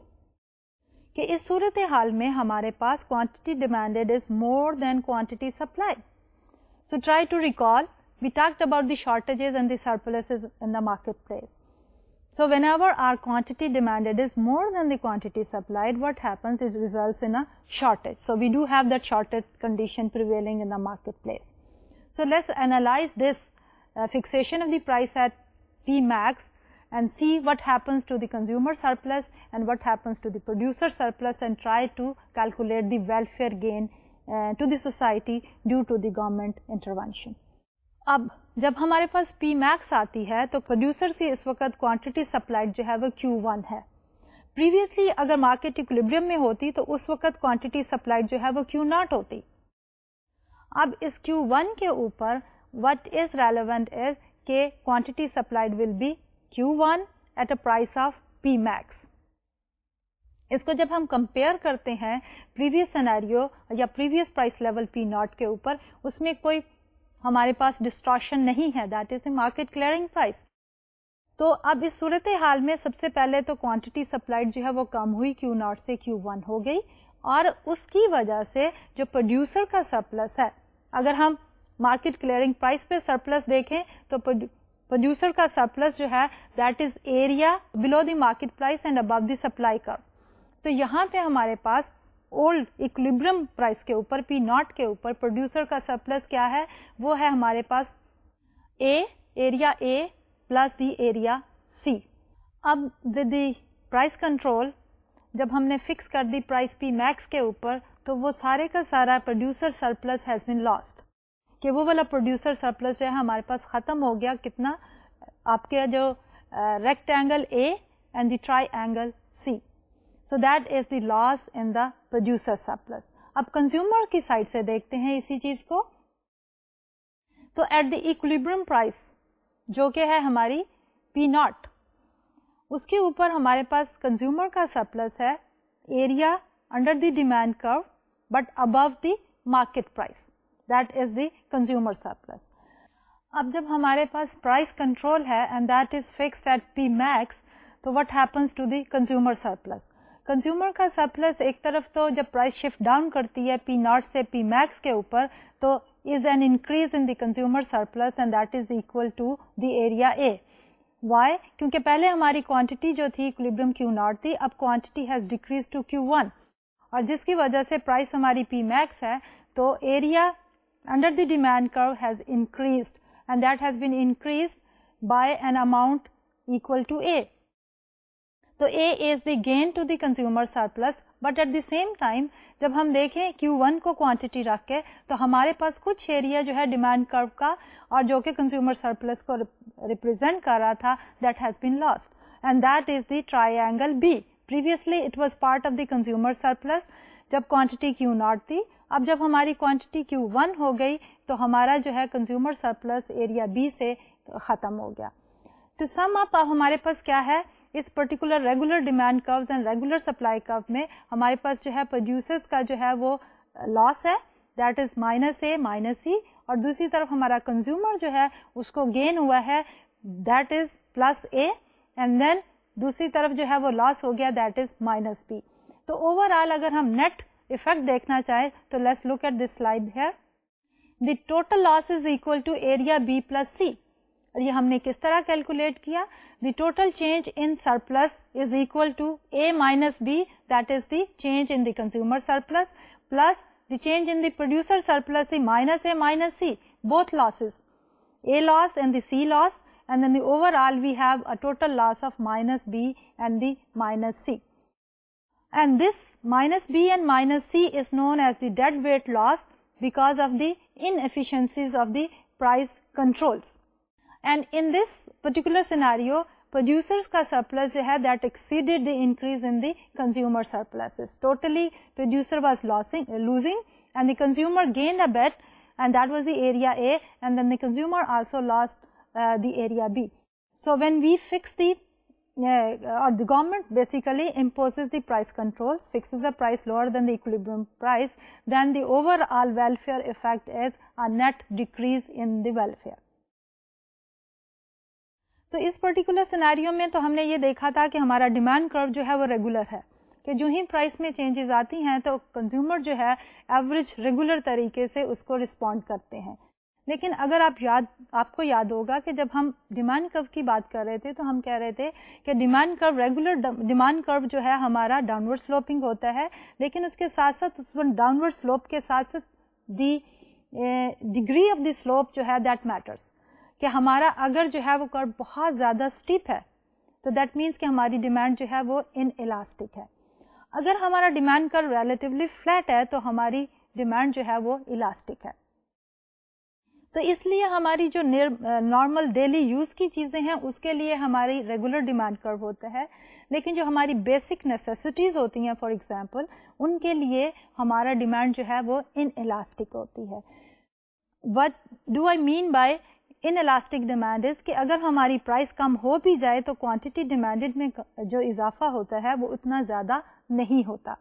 کہ اس صورتحال میں ہمارے پاس quantity demanded is more than quantity supplied. So try to recall we talked about the shortages and the surpluses in the market place. So whenever our quantity demanded is more than the quantity supplied what happens it results in a shortage. So we do have that shortage condition prevailing in the market place. So let's analyse this fixation of the price at P max and see what happens to the consumer surplus and what happens to the producer surplus and try to calculate the welfare gain to the society due to the government intervention. اب جب ہمارے پاس P max آتی ہے تو producers کی اس وقت quantity supplied جو ہے وہ Q1 ہے. Previously اگر market equilibrium میں ہوتی تو اس وقت quantity supplied جو ہے وہ Q0 ہوتی. اب اس Q1 کے اوپر what is relevant is کہ quantity supplied will be Q1 at a price of P max. اس کو جب ہم کمپیئر کرتے ہیں پریویس سینیریو یا پریویس پرائس لیول P0 کے اوپر, اس میں کوئی ہمارے پاس ڈسٹارشن نہیں ہے, that is the market clearing price. تو اب اس صورتحال میں سب سے پہلے تو کوانٹٹی سپلائڈ جو ہے وہ کم ہوئی Q0 سے Q1 ہو گئی, اور اس کی وجہ سے جو پروڈیوسر کا سرپلس ہے, اگر ہم مارکیٹ کلیئرنگ پرائس پہ سرپلس دیکھیں تو پروڈیوسر کا سرپلس جو ہے that is area below the market price and above the supply curve. تو یہاں پہ ہمارے پاس اولڈ اکولیبریم پرائس کے اوپر P0 کے اوپر پروڈیوسر کا سرپلس کیا ہے, وہ ہے ہمارے پاس area A plus the area C. اب ود دی پرائس کنٹرول جب ہم نے فکس کر دی پرائس P میکس کے اوپر, تو وہ سارے کا سارا producer surplus has been lost, کہ وہ والا پروڈیوسر سرپلس جو ہے ہمارے پاس ختم ہو گیا. کتنا, آپ کے جو rectangle A and the try angle C. So that is the loss in the producer surplus. اب کنزیومر کی سائڈ سے دیکھتے ہیں اسی چیز کو. تو ایٹ دی equilibrium price جو کہ ہے ہماری P0, اس کے اوپر ہمارے پاس کنزیومر کا سرپلس ہے area under the demand curve but above the market price, that is the consumer surplus. اب جب ہمارے پاس پرائس کنٹرول ہے and that is fixed at P max, تو what happens to the consumer surplus? Consumer کا surplus ایک طرف تو جب پرائس شفٹ ڈاؤن کرتی ہے P0 سے P میکس کے اوپر, تو is an increase in the consumer surplus and that is equal to the area A. Why? کیونکہ پہلے ہماری کوانٹٹی جو تھی اکولیبریم Q0 تھی, اب quantity has decrease to Q1, اور جس کی وجہ سے پرائس ہماری P میکس ہے, تو ایریا انڈر دی ڈیمانڈ کرو has increased and that has been increased by an amount equal to A. تو A is the gain to the consumer surplus, but at the same time جب ہم دیکھیں Q1 کو quantity رکھ کے, تو ہمارے پاس کچھ ایریا جو ہے ڈیمانڈ کرو کا اور جو کہ کنزیومر سرپلس کو ریپرزینٹ کر رہا تھا, that has been lost, and that is the triangle B. Previously it was part of the consumer surplus جب کوانٹٹی Q0 تھی. اب جب ہماری کوانٹٹی Q1 ہو گئی, تو ہمارا جو ہے کنزیومر سرپلس ایریا B سے ختم ہو گیا. تو سم اپ ہمارے پاس کیا ہے, اس particular regular demand curves and regular supply curve میں ہمارے پاس جو ہے پروڈیوسرز کا جو ہے وہ لاس ہے, دیٹ از -A -C, اور دوسری طرف ہمارا کنزیومر جو ہے اس کو گین ہوا ہے, that is +A, and then دوسری طرف جو ہے وہ لاس ہو گیا, دیٹ از -B. تو اوور آل اگر ہم نیٹ افیکٹ دیکھنا چاہیں تو let's look at this slide here. The total loss is equal to area B + C. اور یہ ہم نے کس طرح کیلکولیٹ کیا, the total change in surplus is equal to A - B, that is the change in the consumer surplus, plus the change in the producer surplus -A -C, both losses, A loss and the C loss, and then the overall we have a total loss of -B and the -C. And this -B and -C is known as the dead weight loss because of the inefficiencies of the price controls. And in this particular scenario, producers کا surplus جو ہے that exceeded the increase in the consumer surpluses. Totally producer was losing and the consumer gained a bit, and that was the area A, and then the consumer also lost the area B. So when we fix the or the government basically imposes the price controls, fixes the price lower than the equilibrium price, then the overall welfare effect is a net decrease in the welfare. تو اس particular scenario میں تو ہم نے یہ دیکھا تھا کہ ہمارا ڈیمانڈ کرو جو ہے وہ ریگولر ہے, کہ جو ہی پرائس میں چینجز آتی ہیں تو کنزیومر جو ہے ایوریج ریگولر طریقے سے اس کو رسپونڈ کرتے ہیں. لیکن اگر آپ کو یاد ہوگا کہ جب ہم ڈیمانڈ کرو کی بات کر رہے تھے تو ہم کہہ رہے تھے کہ ڈیمانڈ کرو ریگولر ڈیمانڈ کرو جو ہے ہمارا ڈاؤن ورڈ سلوپنگ ہوتا ہے, لیکن اس کے ساتھ ساتھ اس ڈاؤن ورڈ سلوپ کے ساتھ ساتھ دی ڈگری آف دی سلوپ جو ہے دیٹ میٹرس, کہ ہمارا اگر جو ہے وہ کرو بہت زیادہ اسٹیپ ہے تو دیٹ مینس کہ ہماری ڈیمانڈ جو ہے وہ ان الاسٹک ہے. اگر ہمارا ڈیمانڈ کرو ریلیٹیولی فلیٹ ہے تو ہماری ڈیمانڈ جو ہے وہ الاسٹک ہے. تو اس لیے ہماری جو نارمل ڈیلی یوز کی چیزیں ہیں اس کے لیے ہماری ریگولر ڈیمانڈ کرو ہوتا ہے, لیکن جو ہماری بیسک نیسیسٹیز ہوتی ہیں فار ایگزامپل ان کے لیے ہمارا ڈیمانڈ جو ہے وہ ان الاسٹک ہوتی ہے. What do I mean by in elastic demand is کہ اگر ہماری پرائس کم ہو بھی جائے تو کوانٹٹی ڈیمانڈڈ میں جو اضافہ ہوتا ہے وہ اتنا زیادہ نہیں ہوتا,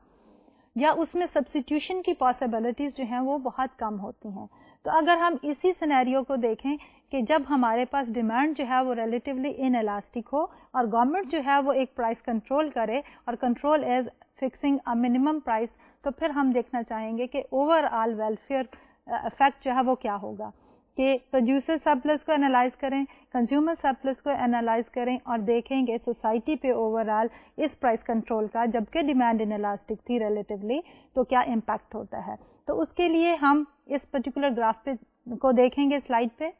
یا اس میں سبسٹیوشن کی پاسبلٹیز جو ہیں وہ بہت کم ہوتی ہیں. تو اگر ہم اسی سینیریو کو دیکھیں کہ جب ہمارے پاس ڈیمانڈ جو ہے وہ ریلیٹیولی ان الاسٹک ہو اور گورنمنٹ جو ہے وہ ایک پرائس کنٹرول کرے اور control as fixing a minimum price, تو پھر ہم دیکھنا چاہیں گے کہ اوور آل ویلفیئر افیکٹ جو ہے وہ کیا ہوگا, کہ پروڈیوسر سرپلس کو انالائز کریں, کنزیومر سرپلس کو انالائز کریں اور دیکھیں گے سوسائٹی پہ اوور آل اس پرائس کنٹرول کا, جبکہ ڈیمانڈ ان الاسٹک تھی ریلیٹیولی, تو کیا امپیکٹ ہوتا ہے. تو اس کے لیے ہم اس پرٹیکولر گراف پہ کو دیکھیں گے سلائڈ پہ.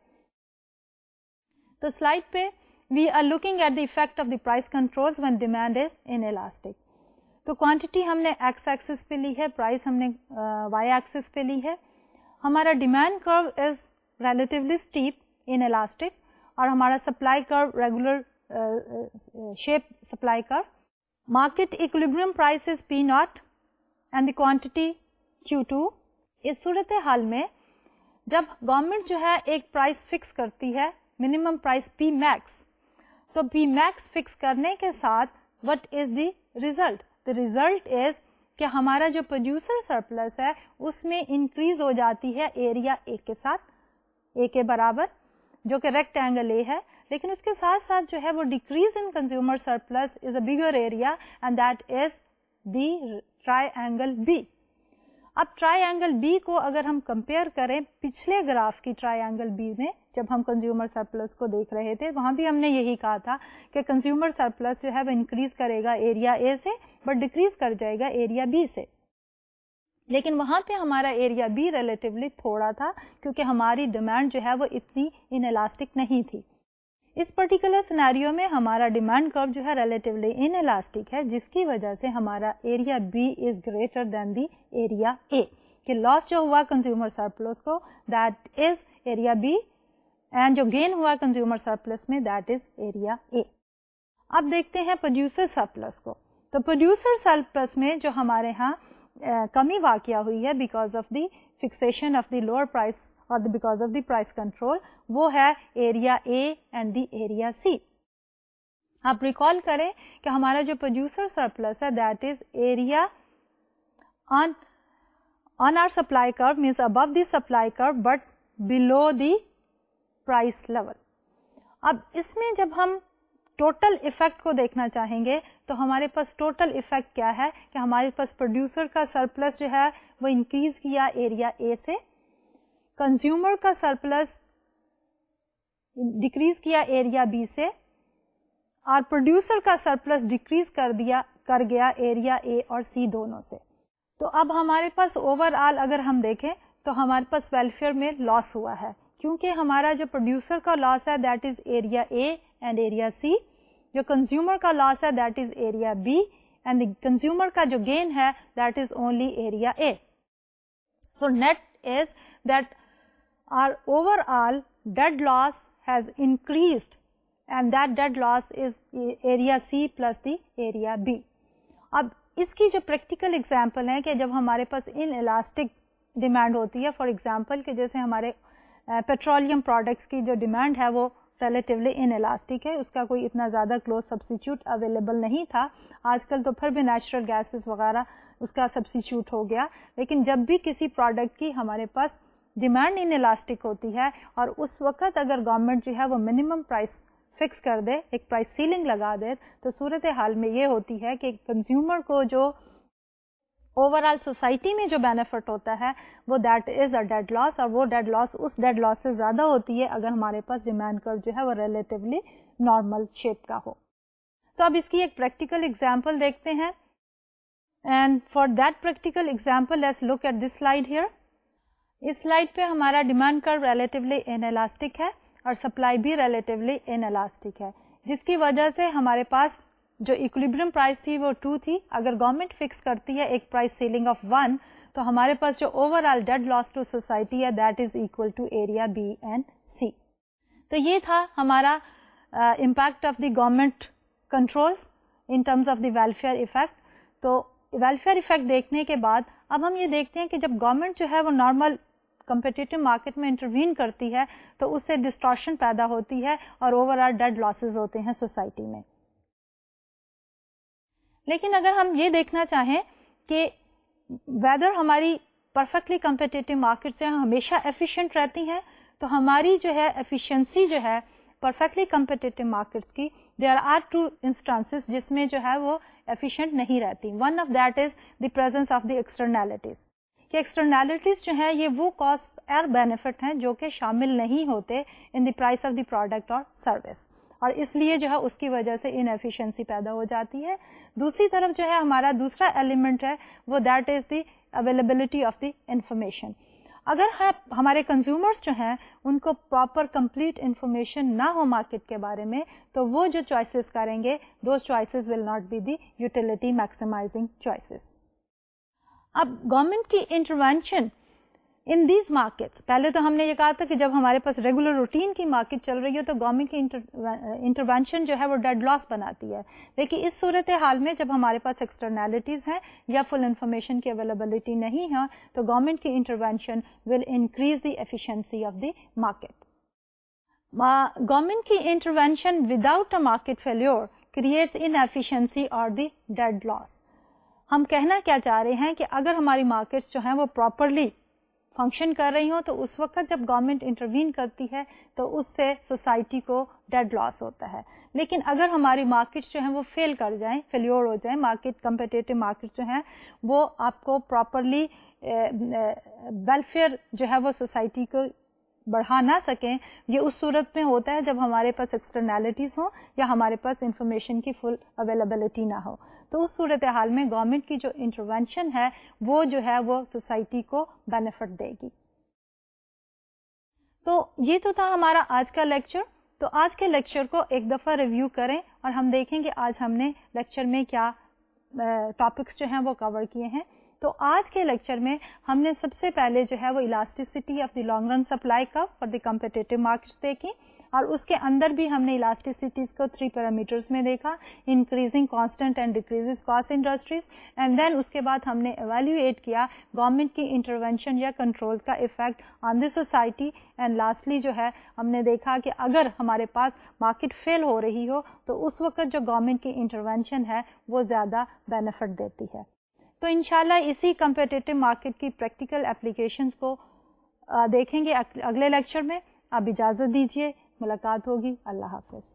تو سلائڈ پہ we are looking at the effect of the price controls when demand is inelastic. تو کوانٹٹی ہم نے ایکس ایکسس پہ لی ہے, پرائس ہم نے وائی ایکسس پہ لی ہے. ہمارا demand curve is relatively step in elastic اور ہمارا سپلائی کرو ریگولر شیپ سپلائی کرو. Market equilibrium price is P not and the quantity Q2. اس صورت حال میں جب گورنمنٹ جو ہے ایک پرائس فکس کرتی ہے منیمم پرائس پی میکس, تو پی میکس فکس کرنے کے ساتھ what is the result? The result is کہ ہمارا جو پروڈیوسر سرپلس ہے اس میں انکریز ہو جاتی ہے ایریا اے کے ساتھ, اے کے برابر, جو کہ ریکٹینگل اے ہے, لیکن اس کے ساتھ ساتھ جو ہے وہ decrease in consumer surplus is a bigger area and that is the triangle B. اب ٹرائی اینگل بی کو اگر ہم کمپیئر کریں پچھلے گراف کی ٹرائی اینگل بی میں, جب ہم کنزیومر سرپلس کو دیکھ رہے تھے وہاں بھی ہم نے یہی کہا تھا کہ کنزیومر سرپلس جو ہے وہ انکریز کرے گا ایریا اے سے بٹ ڈیکریز کر جائے گا ایریا بی سے, لیکن وہاں پہ ہمارا ایریا بی ریلیٹیولی تھوڑا تھا کیونکہ ہماری ڈیمانڈ جو ہے وہ اتنی ان الاسٹک نہیں تھی. اس پرٹیکولر سینیریو میں ہمارا ڈیمانڈ کرو جو ہے ریلیٹیولی ان الاسٹک ہے, جس کی وجہ سے ہمارا area B is greater than the area A, کہ لاس جو ہوا کنزیومر سرپلس کو that is area B and جو گین ہوا کنزیومر سرپلس میں دیٹ از ایریا اے. اب دیکھتے ہیں پروڈیوسر سرپلس کو. تو پروڈیوسر سرپلس میں جو ہمارے ہاں کمی واقع ہوئی ہے because of the fixation of the lower price اور because of the price control, وہ ہے area A and the area C. آپ ریکال کریں کہ ہمارا جو پروڈیوسر سرپلس ہے that is area on our supply curve means above the supply curve but below the price level. اب اس میں جب ہم ٹوٹل افیکٹ کو دیکھنا چاہیں گے تو ہمارے پاس ٹوٹل افیکٹ کیا ہے کہ ہمارے پاس پروڈیوسر کا سرپلس جو ہے وہ انکریز کیا ایریا اے سے, کنزیومر کا سرپلس ڈیکریز کیا ایریا بی سے, اور پروڈیوسر کا سرپلس ڈیکریز کر گیا ایریا اے اور سی دونوں سے. تو اب ہمارے پاس اوور آل اگر ہم دیکھیں تو ہمارے پاس ویلفیئر میں لاس ہوا ہے, کیونکہ ہمارا جو پروڈیوسر کا لاس ہے that is area A and area C, جو کنزیومر کا لاس ہے that is area B and consumer کا جو گین ہے that is only area A. So net is that our overall dead loss has increased and that dead loss is area C plus the area B. اب اس کی جو practical example ہے کہ جب ہمارے پاس ان الاسٹک ڈیمانڈ ہوتی ہے, فار ایگزامپل کہ جیسے ہمارے پیٹرولیم پروڈکٹس کی جو ڈیمانڈ ہے وہ ریلیٹیولی ان الاسٹک ہے, اس کا کوئی اتنا زیادہ کلوز سبسٹیچیوٹ اویلیبل نہیں تھا. آج کل تو پھر بھی نیچرل گیسز وغیرہ اس کا سبسٹیچیوٹ ہو گیا, لیکن جب بھی کسی پروڈکٹ کی ہمارے پاس ڈیمانڈ ان الاسٹک ہوتی ہے اور اس وقت اگر گورنمنٹ جو ہے وہ منیمم پرائس فکس کر دے, ایک پرائس سیلنگ لگا دے, تو صورت حال میں یہ ہوتی ہے کہ کنزیومر کو جو اوور آل سوسائٹی میں جو بینیفٹ ہوتا ہے وہ دیٹ از اے ڈیڈ لاس, اور وہ ڈیڈ لاس اس ڈیڈ لاس سے زیادہ ہوتی ہے اگر ہمارے پاس ڈیمانڈ کرو جو ہے وہ ریلیٹیولی نارمل شیپ کا ہو. تو اب اس کی ایک پریکٹیکل ایگزامپل دیکھتے ہیں, and for that practical example let's look at this slide here. اس سلائڈ پہ ہمارا ڈیمانڈ کرو ریلیٹیولی ان الاسٹک ہے اور سپلائی بھی ریلیٹیولی ان الاسٹک ہے, جس کی وجہ سے ہمارے پاس جو ایکولیبریم پرائس تھی وہ 2 تھی. اگر گورنمنٹ فکس کرتی ہے ایک پرائس سیلنگ آف 1 تو ہمارے پاس جو overall dead loss to society ہے that is equal to area B and سی. تو یہ تھا ہمارا impact of the government controls in terms of the welfare effect. تو ویلفیئر افیکٹ دیکھنے کے بعد اب ہم یہ دیکھتے ہیں کہ جب گورنمنٹ جو ہے وہ نارمل کمپیٹیٹو مارکیٹ میں انٹروین کرتی ہے تو اس سے ڈسٹارشن پیدا ہوتی ہے اور اوور آل ڈیڈ لاسز ہوتے ہیں سوسائٹی میں. لیکن اگر ہم یہ دیکھنا چاہیں کہ ویدر ہماری پرفیکٹلی کمپیٹیٹو مارکیٹ سے ہمیشہ ایفیشینٹ رہتی ہیں, تو ہماری جو ہے ایفیشنسی جو ہے پرفیکٹلی کمپیٹیٹو مارکیٹس کی دیر آر ٹو انسٹانسز جس میں جو ہے وہ ایفیشینٹ نہیں رہتی. One of that is the presence of the externalities, کہ ایکسٹرنالٹیز جو ہے یہ وہ کاسٹ اور بینیفٹ ہیں جو کہ شامل نہیں ہوتے in the price of the product اور سروس, اور اس لیے جو ہے اس کی وجہ سے ان ایفیشنسی پیدا ہو جاتی ہے. دوسری طرف جو ہے ہمارا دوسرا ایلیمنٹ ہے وہ that is the availability of the information. اگر ہمارے کنزیومرز جو ہیں ان کو پراپر کمپلیٹ انفارمیشن نہ ہو مارکیٹ کے بارے میں, تو وہ جو چوائسیز کریں گے those choices will not be the utility maximizing choices. اب گورنمنٹ کی انٹروینشن ان دیز مارکیٹس, پہلے تو ہم نے یہ کہا تھا کہ جب ہمارے پاس ریگولر روٹین کی مارکیٹ چل رہی ہے تو گورنمنٹ کی انٹروینشن جو ہے وہ ڈیڈ لاس بناتی ہے, لیکن اس صورت حال میں جب ہمارے پاس ایکسٹرنالٹیز ہیں یا فل انفارمیشن کی اویلیبلٹی نہیں ہے تو گورنمنٹ کی intervention will increase the efficiency of the market. Government کی intervention without a market failure creates inefficiency اور دی ڈیڈ لاس. ہم کہنا کیا چاہ رہے ہیں کہ اگر ہماری مارکیٹس جو ہیں وہ پراپرلی فنکشن کر رہی ہوں تو اس وقت جب گورنمنٹ انٹروین کرتی ہے تو اس سے سوسائٹی کو ڈیڈ لاس ہوتا ہے. لیکن اگر ہماری مارکیٹس جو ہیں وہ فیل کر جائیں, فیلیور ہو جائیں, مارکیٹ کمپیٹیٹو مارکیٹ جو ہیں وہ آپ کو پراپرلی ویلفیئر جو ہے وہ سوسائٹی کو بڑھا نہ سکیں, یہ اس صورت میں ہوتا ہے جب ہمارے پاس ایکسٹرنالٹیز ہوں یا ہمارے پاس انفارمیشن کی فل اویلیبلٹی نہ ہو. تو اس صورتحال میں گورنمنٹ کی جو انٹروینشن ہے وہ جو ہے وہ سوسائٹی کو بینیفٹ دے گی. تو یہ تو تھا ہمارا آج کا لیکچر. تو آج کے لیکچر کو ایک دفعہ ریویو کریں اور ہم دیکھیں کہ آج ہم نے لیکچر میں کیا ٹاپکس جو ہیں وہ کور کیے ہیں. تو آج کے لیکچر میں ہم نے سب سے پہلے جو ہے وہ elasticity of the long run supply کا فار دی کمپیٹیٹو مارکیٹس دیکھی, اور اس کے اندر بھی ہم نے الاسٹیسٹیز کو 3 پیرامیٹرز میں دیکھا, increasing constant and decreases cost industries, and then اس کے بعد ہم نے ایویلویٹ کیا گورنمنٹ کی انٹروینشن یا کنٹرول کا effect on the society, and lastly جو ہے ہم نے دیکھا کہ اگر ہمارے پاس مارکیٹ فیل ہو رہی ہو تو اس وقت جو گورنمنٹ کی انٹروینشن ہے وہ زیادہ بینیفٹ دیتی ہے. تو انشاءاللہ اسی کمپیٹیٹو مارکیٹ کی پریکٹیکل اپلیکیشنز کو دیکھیں گے اگلے لیکچر میں. اب اجازت دیجیے, ملاقات ہوگی. اللہ حافظ.